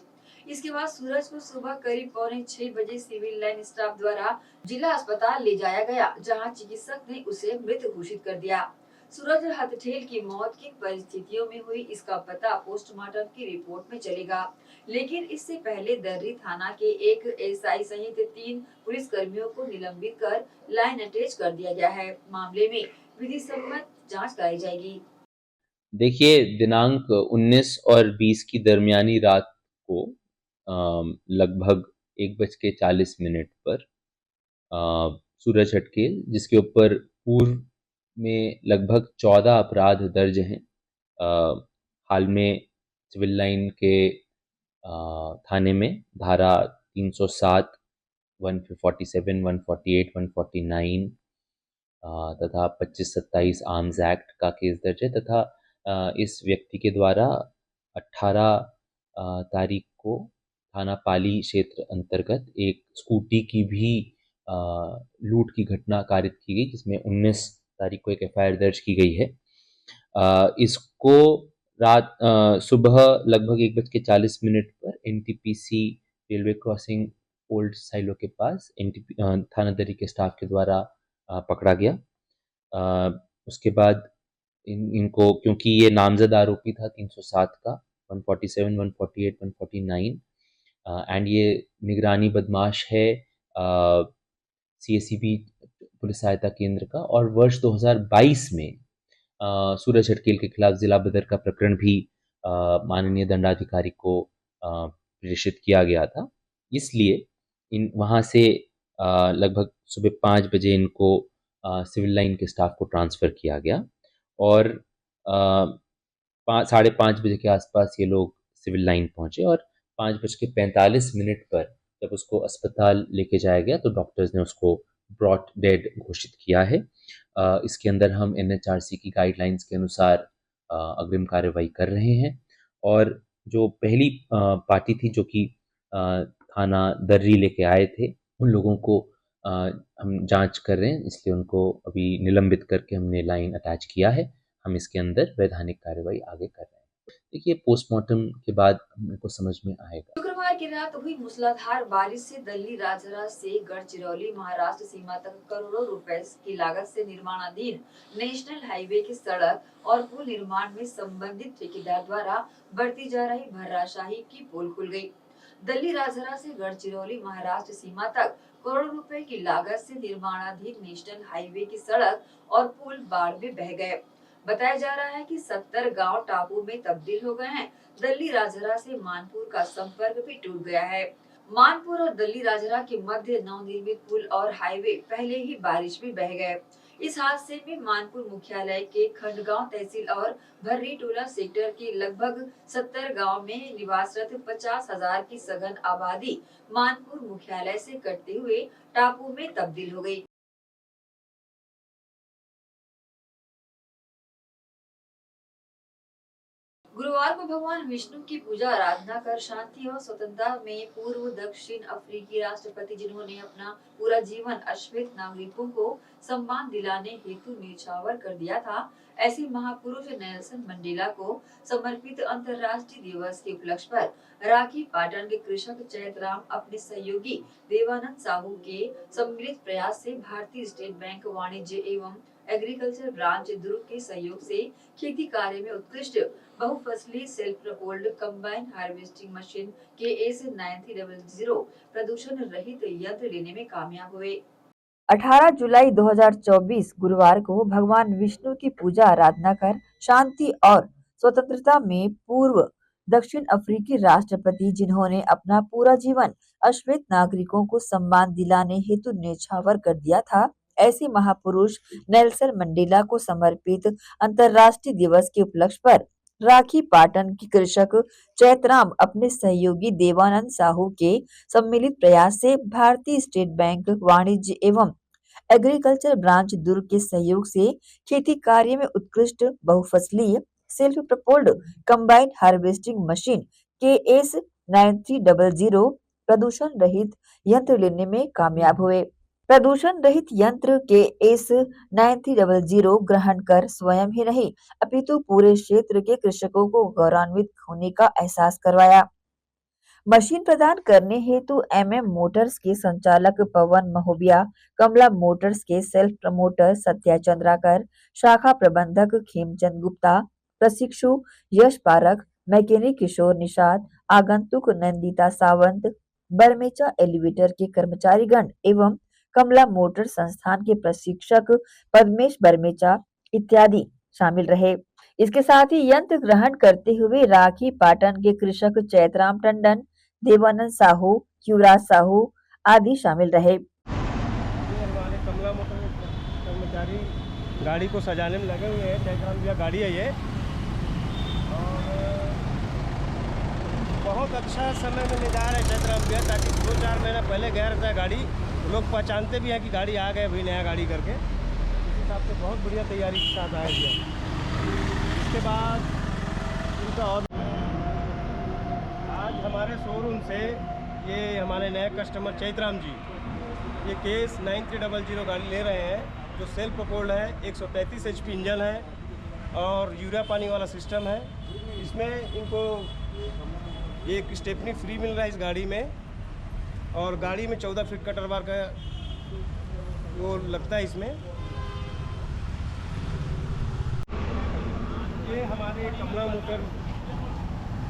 इसके बाद सूरज को सुबह करीब 5:45 बजे सिविल लाइन स्टाफ द्वारा जिला अस्पताल ले जाया गया, जहां चिकित्सक ने उसे मृत घोषित कर दिया। सूरज हथठेल की मौत किन परिस्थितियों में हुई, इसका पता पोस्टमार्टम की रिपोर्ट में चलेगा, लेकिन इससे पहले दर्री थाना के एक एसआई सहित 3 पुलिस कर्मियों को निलंबित कर लाइन अटैच कर दिया गया है। मामले में विधि सम्मत जांच कराई जाएगी। देखिए, दिनांक 19 और 20 की दरमियानी रात को लगभग 1:40 पर सूरज हटकेल, जिसके ऊपर पूर्व में लगभग 14 अपराध दर्ज हैं, हाल में सिविल लाइन के थाने में धारा 307, 147, 148, 149 तथा 25-27 आर्म्स एक्ट का केस दर्ज है तथा इस व्यक्ति के द्वारा 18 तारीख को थाना पाली क्षेत्र अंतर्गत एक स्कूटी की भी लूट की घटना कारित की गई, जिसमें 19 तारीख को एक एफआईआर दर्ज की गई है। इसको रात सुबह लगभग 1:40 पर NTPC railway crossing old silo के पास थाना दर्री के स्टाफ के द्वारा पकड़ा गया। उसके बाद इनको, क्योंकि ये नामजद आरोपी था 307 का, 147, 148, 149 एंड ये निगरानी बदमाश है सीएसईबी पुलिस सहायता केंद्र का, और वर्ष 2022 में सूरज हटकेल के खिलाफ जिला बदर का प्रकरण भी माननीय दंडाधिकारी को प्रेषित किया गया था। इसलिए वहाँ से लगभग सुबह 5 बजे इनको सिविल लाइन के स्टाफ को ट्रांसफ़र किया गया और 5:30 बजे के आसपास ये लोग सिविल लाइन पहुँचे और 5:45 पर जब उसको अस्पताल लेके जाया गया तो डॉक्टर्स ने उसको ब्रॉट डेड घोषित किया है। इसके अंदर हम एनएचआरसी की गाइडलाइंस के अनुसार अग्रिम कार्रवाई कर रहे हैं और जो पहली पार्टी थी जो कि थाना दर्री लेके आए थे, उन लोगों को हम जांच कर रहे हैं, इसलिए उनको अभी निलंबित करके हमने लाइन अटैच किया है। हम इसके अंदर वैधानिक कार्रवाई आगे कर रहे हैं। देखिए, पोस्टमार्टम के बाद हमको समझ में आएगा। शुक्रवार की रात हुई मूसलाधार बारिश से दल्ली राजहरा से गढ़चिरौली महाराष्ट्र सीमा तक करोड़ों रुपए की लागत से निर्माणाधीन नेशनल हाईवे की सड़क और पुल निर्माण में संबंधित ठेकेदार द्वारा बरती जा रही भर्राशाही की पोल खुल गई। दल्ली राजहरा से गढ़चिरौली महाराष्ट्र सीमा तक करोड़ों रुपए की लागत से निर्माणाधीन नेशनल हाईवे की सड़क और पुल बाढ़ में बह गए। बताया जा रहा है कि 70 गांव टापू में तब्दील हो गए हैं। दल्ली राजहरा से मानपुर का संपर्क भी टूट गया है। मानपुर और दल्ली राजहरा के मध्य नवनिर्मित पुल और हाईवे पहले ही बारिश में बह गए। इस हादसे में मानपुर मुख्यालय के खंडगांव तहसील और भर्री टोला सेक्टर के लगभग 70 गांव में निवासरत 50,000 की सघन आबादी मानपुर मुख्यालय से कटते हुए टापू में तब्दील हो गई। गुरुवार को भगवान विष्णु की पूजा आराधना कर शांति और स्वतंत्रता में पूर्व दक्षिण अफ्रीकी राष्ट्रपति, जिन्होंने अपना पूरा जीवन अश्वेत नागरिकों को सम्मान दिलाने हेतु न्यौछावर कर दिया था, ऐसे महापुरुष नेल्सन मंडेला को समर्पित अंतर्राष्ट्रीय दिवस के उपलक्ष्य पर राखी पाटन के कृषक चैतराम अपने सहयोगी देवानंद साहू के सम्मिलित प्रयास से भारतीय स्टेट बैंक वाणिज्य एवं एग्रीकल्चर ब्रांच दुर्ग के सहयोग से खेती कार्य में उत्कृष्ट बहुफसली self propelled combine harvesting machine KS 9300 प्रदूषण रहित यंत्र लेने में कामयाब हुए। 18 जुलाई 2024 गुरुवार को भगवान विष्णु की पूजा आराधना कर शांति और स्वतंत्रता में पूर्व दक्षिण अफ्रीकी राष्ट्रपति, जिन्होंने अपना पूरा जीवन अश्वेत नागरिकों को सम्मान दिलाने हेतु न्यौछावर कर दिया था, ऐसे महापुरुष नेल्सन मंडेला को समर्पित अंतर्राष्ट्रीय दिवस के उपलक्ष्य पर राखी पाटन की कृषक चैतराम अपने सहयोगी देवानंद साहू के सम्मिलित प्रयास से भारतीय स्टेट बैंक वाणिज्य एवं एग्रीकल्चर ब्रांच दुर्ग के सहयोग से खेती कार्य में उत्कृष्ट बहुफसलीय self propelled combined harvesting machine KS 9300 प्रदूषण रहित यंत्र लेने में कामयाब हुए। प्रदूषण रहित यंत्र KS 9300 ग्रहण कर स्वयं ही नहीं अपितु पूरे क्षेत्र के कृषकों को गौरवान्वित होने का एहसास करवाया। मशीन प्रदान करने हेतु MM मोटर्स के संचालक पवन महोबिया, कमला मोटर्स के सेल्फ प्रमोटर सत्या चंद्राकर, शाखा प्रबंधक खेमचंद गुप्ता, प्रशिक्षु यश पारक, मैकेनिक किशोर निषाद, आगंतुक नंदिता सावंत, बरमेचा एलिवेटर के कर्मचारीगण एवं कमला मोटर संस्थान के प्रशिक्षक पद्मेश बरमेचा इत्यादि शामिल रहे। इसके साथ ही यंत्र ग्रहण करते हुए राखी पाटन के कृषक चैतराम टंडन, देवानंद साहू, युवराज साहू आदि शामिल रहे। हमारे कमला मोटर कर्मचारी गाड़ी को सजाने में लगे हुए हैं। चैतराम भैया गाड़ी है ये, और बहुत अच्छा समय में ले जा रहे हैं चैतराम भैया, ताकि 2-4 महीना पहले गया रहता है गाड़ी, लोग पहचानते भी हैं कि गाड़ी आ गए भाई नया गाड़ी करके। इस हिसाब से बहुत बढ़िया तैयारी के साथ आया भैया। इसके बाद इनका और आज हमारे शोरूम से ये हमारे नए कस्टमर चैतराम जी ये KS 9300 गाड़ी ले रहे हैं, जो सेल्फ प्रपोल्ड है, 133 HP इंजन है और यूरिया पानी वाला सिस्टम है। इसमें इनको एक स्टेपनी फ्री मिल रहा है इस गाड़ी में, और गाड़ी में 14 फीट कटर बार का वो लगता है इसमें। ये हमारे कमला मोटर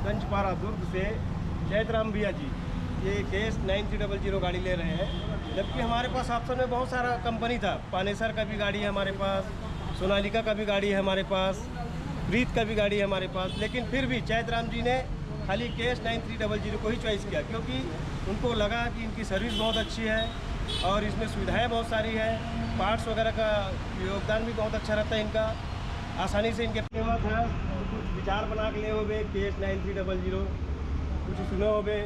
गंजपारा दुर्ग से चैतराम भैया जी ये KS 9300 गाड़ी ले रहे हैं, जबकि हमारे पास ऑप्शन में बहुत सारा कंपनी था। पानेसर का भी गाड़ी है हमारे पास, सोनालिका का भी गाड़ी है हमारे पास, प्रीत का भी गाड़ी है हमारे पास, लेकिन फिर भी चैतराम जी ने खाली KS 9300 को ही चॉइस किया, क्योंकि उनको लगा कि इनकी सर्विस बहुत अच्छी है और इसमें सुविधाएं बहुत सारी है, पार्ट्स वगैरह का योगदान भी बहुत अच्छा रहता है इनका, आसानी से इनके कीमत है। कुछ विचार बना के ले हो बे KS 9300, कुछ सुनो हो बे,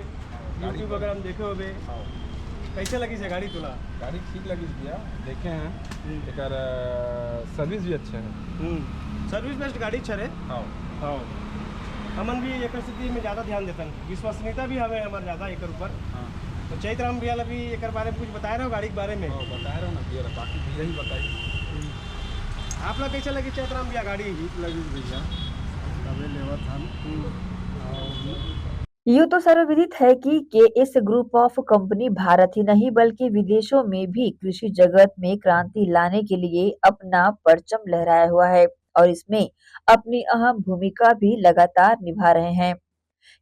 यूट्यूब वगैरह हम देखे हो बे। कैसे लगी से गाड़ी तुला? गाड़ी ठीक लगी भैया, देखे हैं एक सर्विस भी अच्छा है। सर्विस बेस्ट गाड़ी अच्छा है। हाँ हाँ, हमन भी एक स्थिति में ज़्यादा ध्यान देते हैं, विश्वसनीयता भी हमें हमारे ज़्यादा एक ऊपर। तो चैतराम भैया भी एक बारे में कुछ बता रहे हो गाड़ी के बारे में? बता रहे हो ना भैया, बाकी भैया ही बताइए। आप लोग कैसे लगी चैतराम भैया गाड़ी? ठीक लगी भैया, कभी लेवर था। यूँ तो सर्वविदित है कि KS group of company Bharat ही नहीं बल्कि विदेशों में भी कृषि जगत में क्रांति लाने के लिए अपना परचम लहराया हुआ है और इसमें अपनी अहम भूमिका भी लगातार निभा रहे हैं।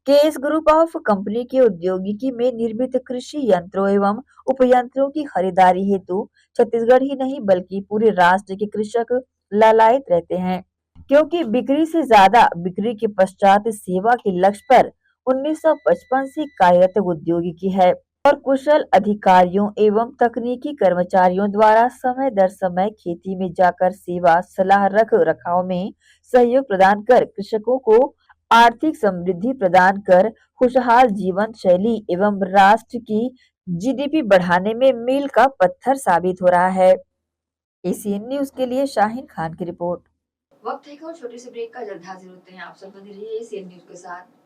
KS ग्रुप ऑफ कंपनी के औद्योगिकी में निर्मित कृषि यंत्रों एवं उपयंत्रों की खरीदारी हेतु छत्तीसगढ़ ही नहीं बल्कि पूरे राष्ट्र के कृषक लालायित रहते हैं, क्योंकि बिक्री से ज्यादा बिक्री के पश्चात सेवा के लक्ष्य पर 1955 से कार्यरत औद्योगिकी है और कुशल अधिकारियों एवं तकनीकी कर्मचारियों द्वारा समय दर समय खेती में जाकर सेवा सलाह रख रखाव में सहयोग प्रदान कर कृषकों को आर्थिक समृद्धि प्रदान कर खुशहाल जीवन शैली एवं राष्ट्र की GDP बढ़ाने में मील का पत्थर साबित हो रहा है। एशियन न्यूज के लिए शाहीन खान की रिपोर्ट। वक्त है और छोटे से ब्रेक का, जल्द हाजिर होते हैं। आप सब बने रहिए एशियन न्यूज के साथ।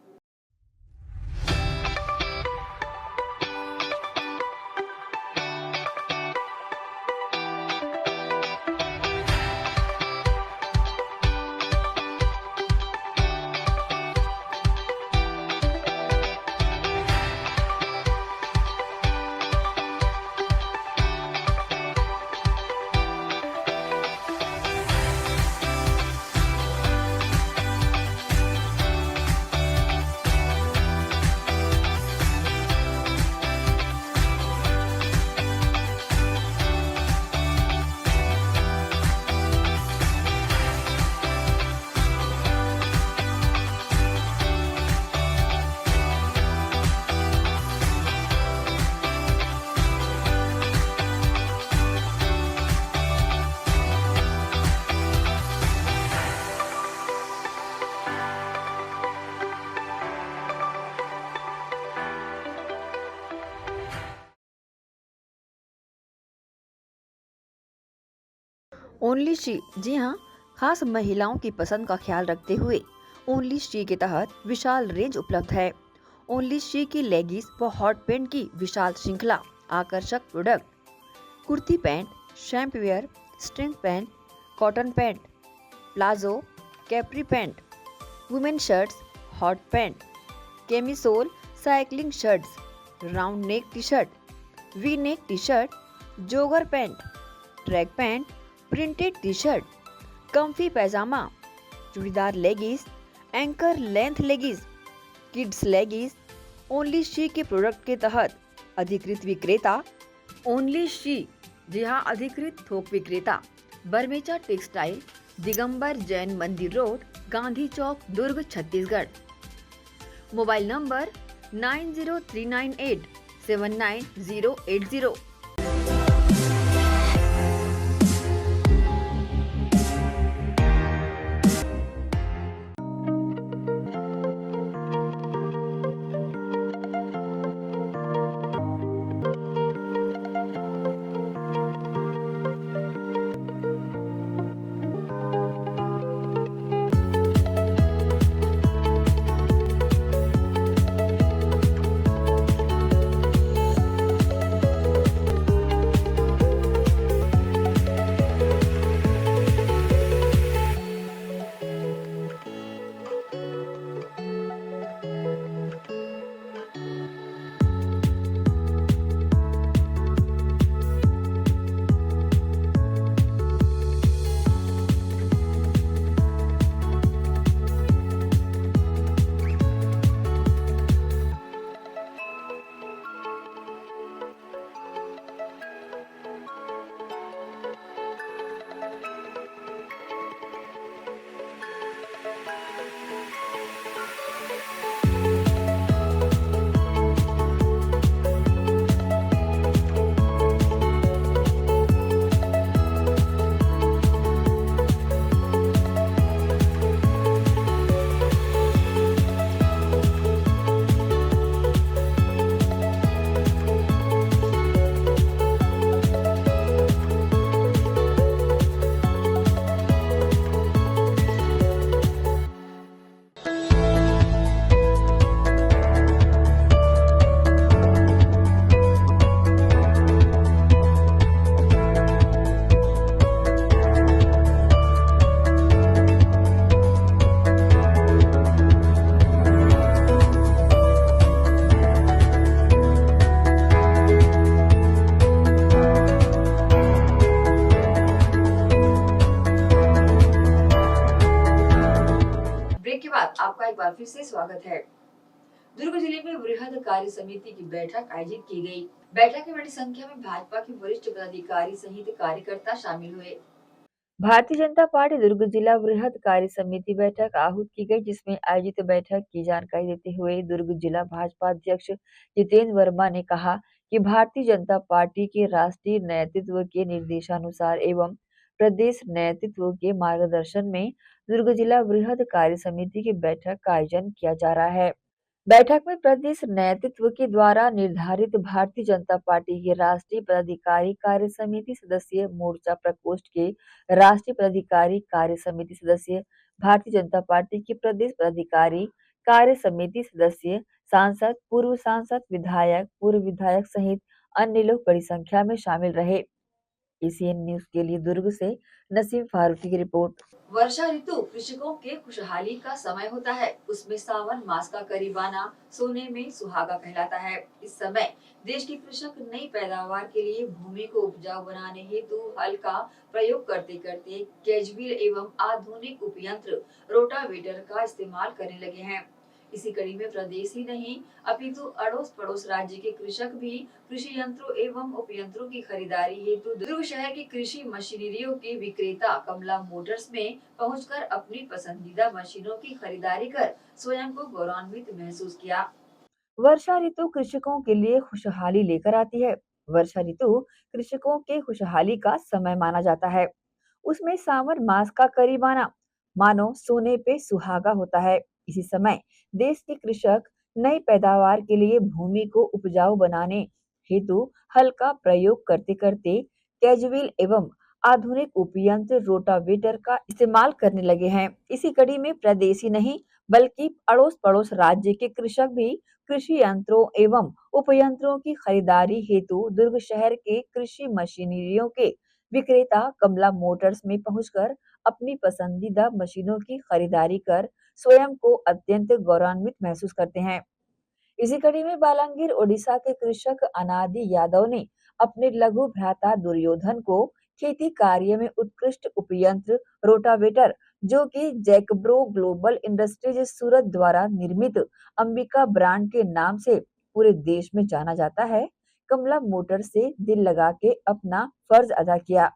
ओनली शी, जी हाँ, खास महिलाओं की पसंद का ख्याल रखते हुए ओनली शी के तहत विशाल रेंज उपलब्ध है। ओनली शी की लेगिस व हॉट पैंट की विशाल श्रृंखला, आकर्षक product, kurti pant, shapewear, string pant, cotton pant, palazzo, capri pant, women shirts, hot pant, camisole, cycling shirts, round neck T shirt, V neck T shirt, jogger pant, track pant, printed T shirt, comfy pyjama, churidar leggings, ankle length leggings, kids leggings. Only she के product के तहत अधिकृत विक्रेता only she, जी हाँ, अधिकृत थोक विक्रेता Barmecha textile, Digambar Jain Mandir road, Gandhi Chowk, Durg, Chhattisgarh. Mobile number 9039879080। Break के बाद आपका एक बार फिर से स्वागत है। दुर्ग जिले में वृहद कार्य समिति की बैठक आयोजित की गई। बैठक में बड़ी संख्या में भाजपा के वरिष्ठ पदाधिकारी सहित कार्यकर्ता शामिल हुए। भारतीय जनता पार्टी दुर्ग जिला वृहद कार्य समिति बैठक आहूत की गई, जिसमें आयोजित बैठक की जानकारी देते हुए दुर्ग जिला भाजपा अध्यक्ष जितेंद्र वर्मा ने कहा कि भारतीय जनता पार्टी के राष्ट्रीय नेतृत्व के निर्देशानुसार एवं प्रदेश नेतृत्व के मार्गदर्शन में दुर्ग जिला वृहद कार्य समिति की बैठक का आयोजन किया जा रहा है। बैठक में प्रदेश नेतृत्व के द्वारा निर्धारित भारतीय जनता पार्टी के राष्ट्रीय पदाधिकारी कार्य समिति सदस्य, मोर्चा प्रकोष्ठ के राष्ट्रीय पदाधिकारी कार्य समिति सदस्य, भारतीय जनता पार्टी के प्रदेश पदाधिकारी कार्य समिति सदस्य, सांसद, पूर्व सांसद, विधायक, पूर्व विधायक सहित अन्य लोग बड़ी संख्या में शामिल रहे। एसीएन न्यूज के लिए दुर्ग से नसीम फारूकी की रिपोर्ट। वर्षा ऋतु कृषकों के खुशहाली का समय होता है। उसमें सावन मास का करीबाना सोने में सुहागा कहलाता है। इस समय देश के कृषक नई पैदावार के लिए भूमि को उपजाऊ बनाने हेतु हल का प्रयोग करते करते कैजव्हील एवं आधुनिक उपयंत्र रोटावेटर का इस्तेमाल करने लगे हैं। इसी कड़ी में प्रदेश ही नहीं अपितु अड़ोस पड़ोस राज्य के कृषक भी कृषि यंत्रों एवं उपयंत्रों की खरीदारी हेतु दुर्ग शहर की कृषि मशीनरियों के विक्रेता कमला मोटर्स में पहुंचकर अपनी पसंदीदा मशीनों की खरीदारी कर स्वयं को गौरवान्वित महसूस किया। वर्षा ऋतु कृषकों के लिए खुशहाली लेकर आती है। वर्षा ऋतु कृषकों के खुशहाली का समय माना जाता है। उसमें सावन मास का करीबाना मानो सोने पे सुहागा होता है। इसी समय देश के कृषक नई पैदावार के लिए भूमि को उपजाऊ बनाने हेतु हल का प्रयोग करते करते कैजव्हील एवं आधुनिक उपयंत्र रोटावेटर का इस्तेमाल करने लगे हैं। इसी कड़ी में प्रदेश ही नहीं बल्कि अड़ोस पड़ोस राज्य के कृषक भी कृषि यंत्रों एवं उपयंत्रों की खरीदारी हेतु दुर्ग शहर के कृषि मशीनरियों के विक्रेता कमला मोटर्स में पहुंचकर अपनी पसंदीदा मशीनों की खरीदारी कर स्वयं को अत्यंत गौरवान्वित महसूस करते हैं। इसी कड़ी में बालांगीर ओडिशा के कृषक अनादि यादव ने अपने लघु भ्राता दुर्योधन को खेती कार्य में उत्कृष्ट उपयंत्र रोटावेटर जो कि जैकब्रो ग्लोबल इंडस्ट्रीज सूरत द्वारा निर्मित अंबिका ब्रांड के नाम से पूरे देश में जाना जाता है, कमला मोटर से दिल लगा के अपना फर्ज अदा किया।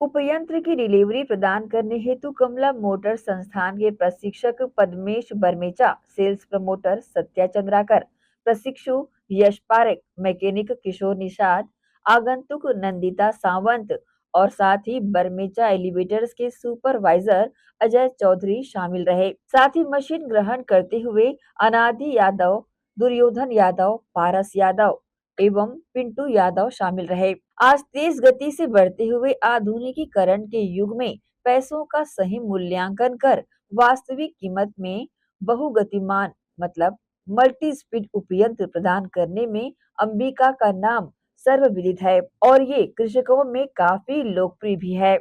उपयंत्र की डिलीवरी प्रदान करने हेतु कमला मोटर संस्थान के प्रशिक्षक पद्मेश बर्मेचा, सेल्स प्रमोटर सत्या चंद्राकर, प्रशिक्षु यश पारेख, मैकेनिक किशोर निषाद, आगंतुक नंदिता सावंत और साथ ही बर्मेचा एलिवेटर्स के सुपरवाइजर अजय चौधरी शामिल रहे। साथ ही मशीन ग्रहण करते हुए अनादि यादव, दुर्योधन यादव, पारस यादव एवं पिंटू यादव शामिल रहे। आज तेज गति से बढ़ते हुए आधुनिकीकरण के युग में पैसों का सही मूल्यांकन कर वास्तविक कीमत में बहुगतिमान मतलब मल्टी स्पीड उपयंत्र प्रदान करने में अंबिका का नाम सर्वविदित है और ये कृषकों में काफी लोकप्रिय भी है।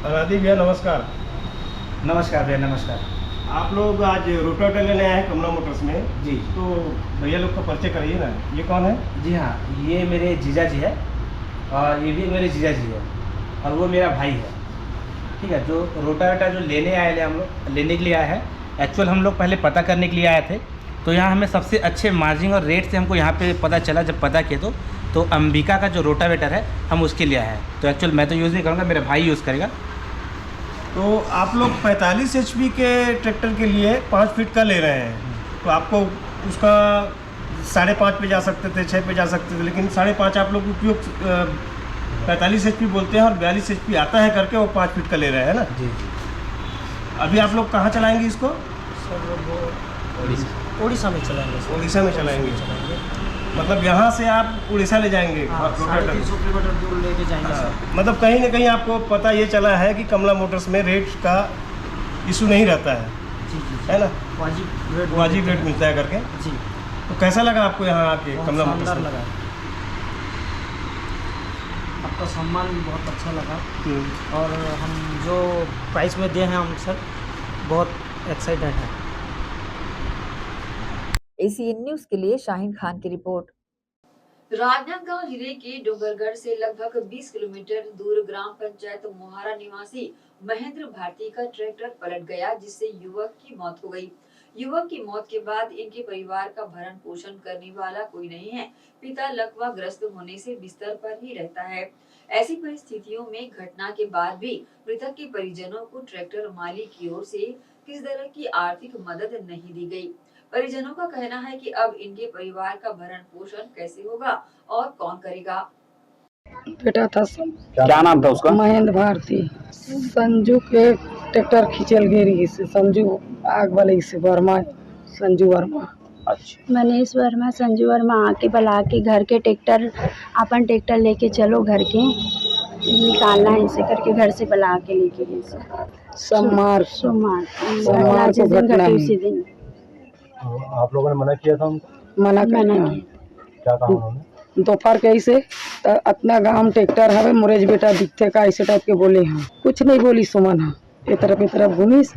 अनादि भैया नमस्कार। नमस्कार भैया नमस्कार। आप लोग आज रोटावेटर लेने आए हैं कमला मोटर्स में जी। तो भैया लोग का परिचय कराइए ना, ये कौन है? जी हाँ, ये मेरे जीजा जी है और ये भी मेरे जीजा जी है और वो मेरा भाई है। ठीक है, जो रोटावेटर जो लेने आए हम लोग लेने के लिए आए हैं, एक्चुअल हम लोग पहले पता करने के लिए आए थे, तो यहाँ हमें सबसे अच्छे मार्जिन और रेट से हमको यहाँ पे पता चला। जब पता किए तो अंबिका का जो रोटावेटर है हम उसके लिए आए हैं। तो एक्चुअल मैं तो यूज़ नहीं करूँगा, मेरा भाई यूज़ करेगा। तो आप लोग 45 HP के ट्रैक्टर के लिए 5 फीट का ले रहे हैं, तो आपको उसका 5.5 पे जा सकते थे, 6 पे जा सकते थे, लेकिन 5.5 आप लोग उपयोग 45 HP बोलते हैं और 42 HP आता है करके वो 5 फीट का ले रहे हैं ना जी। अभी आप लोग कहाँ चलाएंगे इसको? उड़ीसा में चलाएंगे। उड़ीसा में चलाएंगे, मतलब यहाँ से आप उड़ीसा ले जाएंगे? 350 किलोमीटर दूर लेके जाएंगे। मतलब कहीं ना कहीं आपको पता ये चला है कि कमला मोटर्स में रेट का इशू नहीं रहता है जी, है ना? वाजिब रेट मिलता है करके जी। तो कैसा लगा आपको यहाँ आके कमला मोटर्स में? लगा, आपका सम्मान बहुत अच्छा लगा और हम जो प्राइस में दिए हैं हम सर बहुत एक्साइटेड हैं। ACN न्यूज़ के लिए शाहीन खान की रिपोर्ट। राजनांदगांव जिले के डोंगरगढ़ से लगभग 20 किलोमीटर दूर ग्राम पंचायत मोहारा निवासी महेंद्र भारती का ट्रैक्टर पलट गया, जिससे युवक की मौत हो गई। युवक की मौत के बाद इनके परिवार का भरण पोषण करने वाला कोई नहीं है। पिता लकवा ग्रस्त होने से बिस्तर पर ही रहता है। ऐसी परिस्थितियों में घटना के बाद भी मृतक के परिजनों को ट्रैक्टर मालिक की ओर से किसी तरह की आर्थिक मदद नहीं दी गई। परिजनों का कहना है कि अब इनके परिवार का भरण पोषण कैसे होगा और कौन करेगा। बेटा था क्या नाम था उसका? महेंद्र भारती। संजू के ट्रैक्टर खींचल गिरी से संजू आग वाले से वर्मा, संजू वर्मा। अच्छा, मनीष वर्मा, संजू वर्मा आके बुला के घर के ट्रैक्टर अपन ट्रैक्टर लेके चलो, घर के निकालना है इसे करके घर से बुला के लेके गए। सोमवार को घटना उसी दिन। आप लोगों ने मना किया था? मना किया। क्या कहा उन्होंने? दोपहर के ऐसे अपना गांव ट्रैक्टर हवे मोरेज बेटा दिखते का ऐसे टाइप के बोले। हाँ कुछ नहीं बोली सुमन। हाँ ये तरफ घूमिस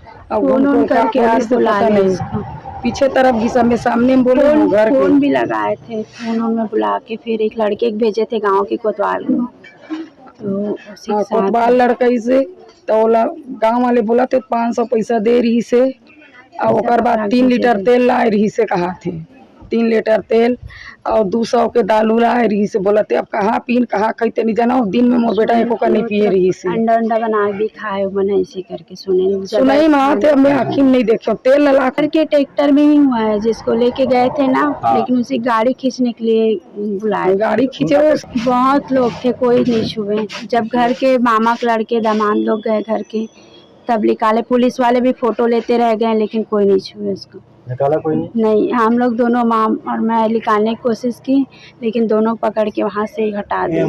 पीछे तरफ घिसा में सामने में बोले घर फोन भी लगाए थे। फोन में बुला के फिर एक लड़के को भेजे थे गांव के कोतवाल को, तो कोतवाल लड़का से तो गाँव वाले बोला थे 500 पैसा दे रही से और बाद 3 लीटर तेल लाए रही से कहा थे। 3 लीटर तेल और 200 के दालू लाए रही से बोला थे। अब कहाँ पीन कहाँ खाते नहीं जाना। दिन में मोर बेटा एको का नहीं पिए रही से। अंडा बना भी खाए बना ऐसे करके सुनाई माँ थे। मैं आँखी में नहीं देखी तेल ला करके ट्रैक्टर में ही हुआ है जिसको लेके गए थे ना। लेकिन उसे गाड़ी खींचने के लिए बुलाए, गाड़ी खींचे बहुत लोग थे, कोई नहीं छुए। जब घर के मामा के लड़के दामाद लोग गए घर के तब निकाले। पुलिस वाले भी फोटो लेते रह गए लेकिन कोई नहीं छुए उसको। निकाला कोई नहीं? नहीं, हम लोग दोनों माँ और मैं निकालने की कोशिश की, लेकिन दोनों पकड़ के वहाँ से हटा दिए।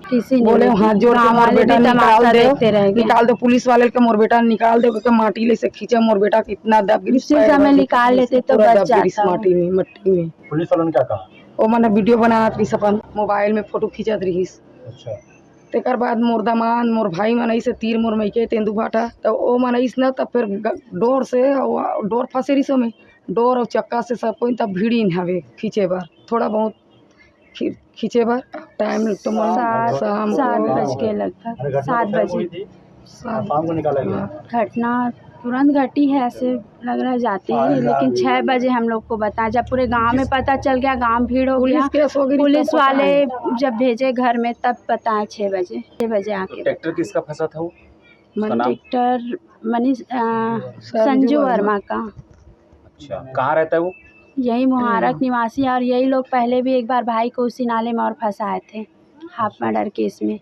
किसी ने बोले हाथ जोड़ के गाँव मोर वाले बेटा भी निकाल तमाशा दे, देखते रह गए। निकाल दो, पुलिस वाले के मोर बेटा निकाल दे के माटी से खींचे, मोर बेटा कितना दब गिरी, उसी समय निकाल लेते तो पूरा बच दब गिरी जाता वो। माटी में, मट्टी में। पुलिस वालों ने क्या कहा? वो मैंने वीडियो बनात रही अपन मोबाइल में, फोटो खींचत रहीस। अच्छा, तेकर बाद मोर दामाद मोर भाई मनई से तीर मोर मईके तेंदु भाटा, तो ओ मनईस न तब फिर डोर से डोर फंसे रही सो में, डोर और चक्का से सब कोई तब भीड़ी न हवे खींचे बार, थोड़ा बहुत खींचे बार टाइम तो शाम 7 बज के लगभग 7 बजे शाम को निकाला गया। घटना तुरंत घटी है, ऐसे लग रहा है जाते ही, लेकिन 6 बजे हम लोग को बताया, जब पूरे गांव में पता चल गया, गांव भीड़ हो गया, पुलिस वाले जब भेजे घर में तब बताया 6 बजे आके। ट्रैक्टर किसका फंसा था वो? ट्रैक्टर मनीष संजू वर्मा का। अच्छा, कहाँ रहता है वो? यही मुहारक निवासी है, और यही लोग पहले भी एक बार भाई को उसी नाले में और फंसाए थे, हाफ मर्डर केस में।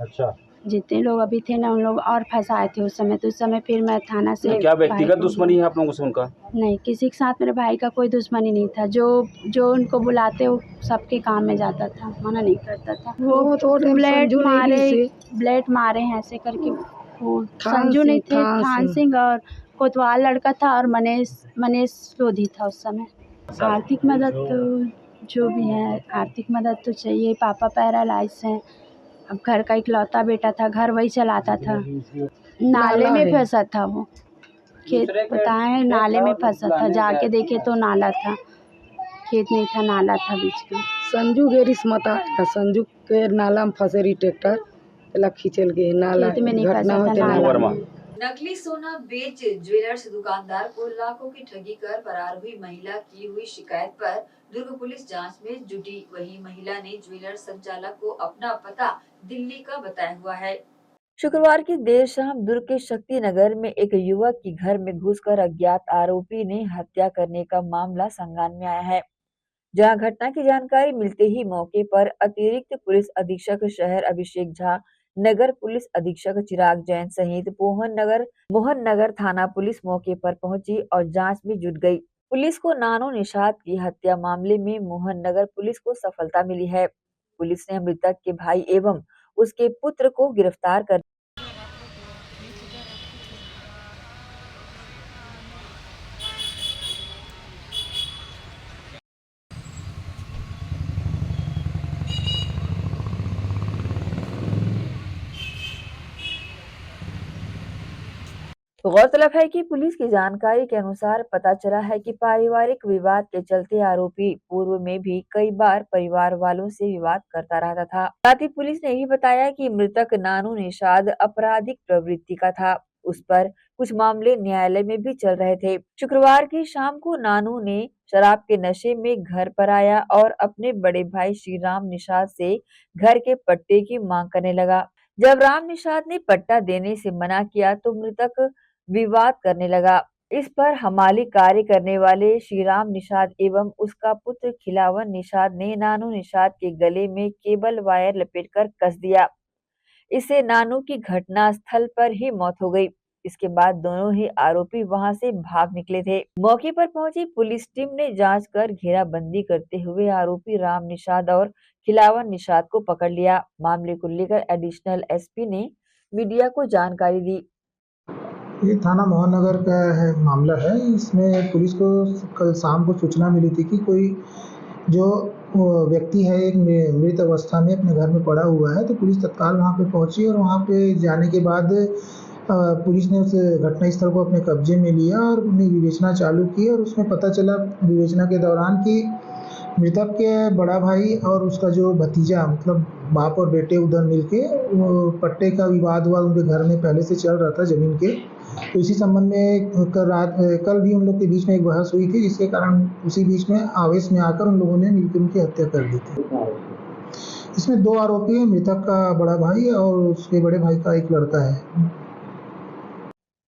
अच्छा, जितने लोग अभी थे ना, उन लोग और फंसाए थे उस समय, तो उस समय फिर मैं थाना से। क्या व्यक्तिगत दुश्मनी है आप लोगों से उनका? नहीं, किसी के साथ मेरे भाई का कोई दुश्मनी नहीं था, जो उनको बुलाते वो सबके काम में जाता था, मना नहीं करता था। वो तो ब्लेड मारे हैं ऐसे करके। वो संजू नहीं थे, थान सिंह और कोतवाल लड़का था, और मनीष लोधी था उस समय। आर्थिक मदद तो जो भी है, आर्थिक मदद तो चाहिए। पापा पैरालाइज हैं, अब घर का इकलौता बेटा था, घर वही चलाता था। नाले में फंसा था वो, खेत बताए नाले में फंसा था, जाके देखे तो नाला था, खेत नहीं था, नाला था बीच में। संजू गेरिस मता संजू के नाला में फंसे रही ट्रैक्टर, पहला खींचल गए नाला, खेत में नहीं फंसा था, नाला में। नकली सोना बेच ज्वेलर्स दुकानदार को लाखों की ठगी कर फरार हुई महिला की हुई शिकायत पर दुर्ग पुलिस जांच में जुटी। वही महिला ने ज्वेलर्स संचालक को अपना पता दिल्ली का बताया हुआ है। शुक्रवार की देर शाम दुर्ग के शक्ति नगर में एक युवक की घर में घुसकर अज्ञात आरोपी ने हत्या करने का मामला संज्ञान में आया है, जहां घटना की जानकारी मिलते ही मौके पर अतिरिक्त पुलिस अधीक्षक शहर अभिषेक झा, नगर पुलिस अधीक्षक चिराग जैन सहित मोहन नगर थाना पुलिस मौके पर पहुंची और जांच में जुट गई। पुलिस को नानो निषाद की हत्या मामले में मोहन नगर पुलिस को सफलता मिली है। पुलिस ने मृतक के भाई एवं उसके पुत्र को गिरफ्तार कर गौरतलब है कि पुलिस की जानकारी के अनुसार पता चला है कि पारिवारिक विवाद के चलते आरोपी पूर्व में भी कई बार परिवार वालों से विवाद करता रहता था। साथ ही पुलिस ने यही बताया कि मृतक नानू निषाद आपराधिक प्रवृत्ति का था, उस पर कुछ मामले न्यायालय में भी चल रहे थे। शुक्रवार की शाम को नानू ने शराब के नशे में घर पर आया और अपने बड़े भाई श्री राम निषाद से घर के पट्टे की मांग करने लगा। जब राम निषाद ने पट्टा देने से मना किया तो मृतक विवाद करने लगा। इस पर हमाली कार्य करने वाले श्रीराम निषाद एवं उसका पुत्र खिलावन निषाद ने नानू निषाद के गले में केबल वायर लपेटकर कस दिया। इससे नानू की घटना स्थल पर ही मौत हो गई। इसके बाद दोनों ही आरोपी वहां से भाग निकले थे। मौके पर पहुंची पुलिस टीम ने जांच कर घेराबंदी करते हुए आरोपी राम निषाद और खिलावन निषाद को पकड़ लिया। मामले को लेकर एडिशनल एसपी ने मीडिया को जानकारी दी। ये थाना मोहन नगर का मामला है। इसमें पुलिस को कल शाम को सूचना मिली थी कि कोई जो व्यक्ति है एक मृत अवस्था में अपने घर में पड़ा हुआ है, तो पुलिस तत्काल वहां पे पहुंची और वहां पे जाने के बाद पुलिस ने उस घटनास्थल को अपने कब्जे में लिया और उन्हें विवेचना चालू की और उसमें पता चला विवेचना के दौरान कि मृतक के बड़ा भाई और उसका जो भतीजा मतलब बाप और बेटे उधर मिलके पट्टे का विवाद हुआ, उनके घर में पहले से चल रहा था जमीन के। तो इसी संबंध में कल भी उन लोग के बीच में एक बहस हुई थी, जिसके कारण उसी बीच में आवेश में आकर उन लोगों ने मिलकर उनकी हत्या कर दी थी। इसमें 2 आरोपी हैं, मृतक का बड़ा भाई और उसके बड़े भाई का एक लड़का है।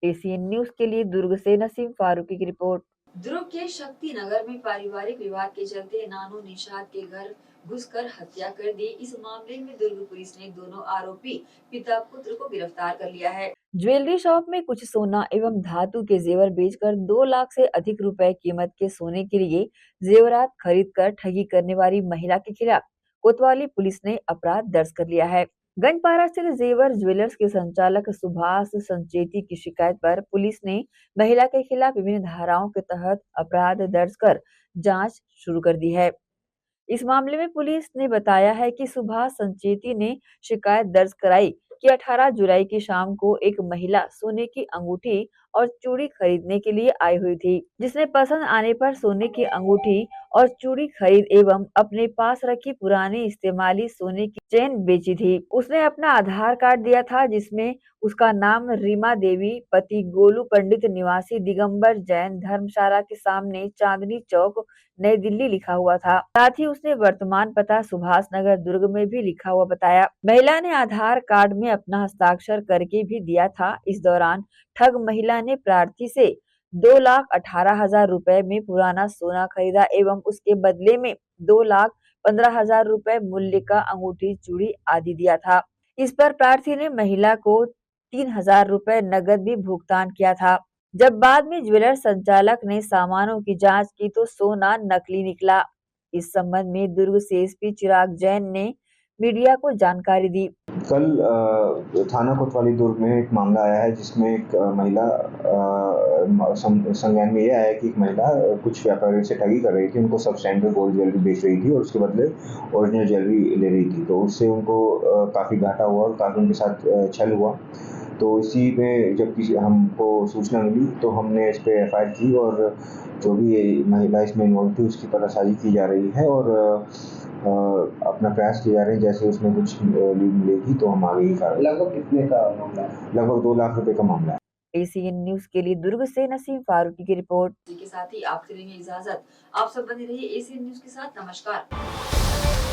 एसीएन न्यूज के लिए दुर्ग से नसीम फारूकी की रिपोर्ट। दुर्ग के शक्ति नगर में पारिवारिक विवाद के चलते नानू निषाद के घर घुसकर हत्या कर दी। इस मामले में दुर्ग पुलिस ने दोनों आरोपी पिता पुत्र को गिरफ्तार कर लिया है। ज्वेलरी शॉप में कुछ सोना एवं धातु के जेवर बेचकर 2 लाख से अधिक रुपए कीमत के सोने के लिए जेवरात खरीदकर ठगी करने वाली महिला के खिलाफ कोतवाली पुलिस ने अपराध दर्ज कर लिया है। गंजपारा स्थित जेवर ज्वेलर्स के संचालक सुभाष संचेती की शिकायत पर पुलिस ने महिला के खिलाफ विभिन्न धाराओं के तहत अपराध दर्ज कर जांच शुरू कर दी है। इस मामले में पुलिस ने बताया है कि सुभाष संचेती ने शिकायत दर्ज कराई कि 18 जुलाई की शाम को एक महिला सोने की अंगूठी और चूड़ी खरीदने के लिए आई हुई थी, जिसने पसंद आने पर सोने की अंगूठी और चूड़ी खरीद एवं अपने पास रखी पुरानी इस्तेमाली सोने की चेन बेची थी। उसने अपना आधार कार्ड दिया था जिसमें उसका नाम रीमा देवी, पति गोलू पंडित, निवासी दिगंबर जैन, धर्मशाला के सामने चांदनी चौक, नई दिल्ली लिखा हुआ था। साथ ही उसने वर्तमान पता सुभाष नगर दुर्ग में भी लिखा हुआ बताया। महिला ने आधार कार्ड में अपना हस्ताक्षर करके भी दिया था। इस दौरान ठग महिला ने प्रार्थी से 2,18,000 रुपए में पुराना सोना खरीदा एवं उसके बदले में 2,15,000 रुपए मूल्य का अंगूठी, चूड़ी आदि दिया था। इस पर प्रार्थी ने महिला को 3,000 रुपए नकद भी भुगतान किया था। जब बाद में ज्वेलर संचालक ने सामानों की जांच की तो सोना नकली निकला। इस संबंध में दुर्ग से एसपी चिराग जैन ने मीडिया को जानकारी दी। कल थाना कोतवाली दुर्ग में एक मामला आया है जिसमें एक महिला संज्ञान में ये आया कि एक महिला कुछ व्यापारियों से ठगी कर रही थी, उनको सब स्टैंडर्ड गोल्ड ज्वेलरी बेच रही थी और उसके बदले ओरिजिनल ज्वेलरी ले रही थी। तो उससे उनको काफ़ी घाटा हुआ और काफ़ी उनके साथ छल हुआ। तो इसी में जब हमको सूचना मिली तो हमने इस पर एफआईआर की और जो भी महिला इसमें इन्वॉल्व थी उसकी पतासाजी की जा रही है और अपना प्रयास किए जा रहे हैं। जैसे उसमें कुछ लीड मिलेगी तो हम आगे ही कार्रवाई। लगभग कितने का मामला है? लगभग 2 लाख रुपए का मामला है। एसीएन न्यूज के लिए दुर्ग से नसीम फारूकी की रिपोर्ट। के साथ ही आपसे लेंगे इजाजत। आप सब बने रहिए एसीएन न्यूज के साथ। नमस्कार।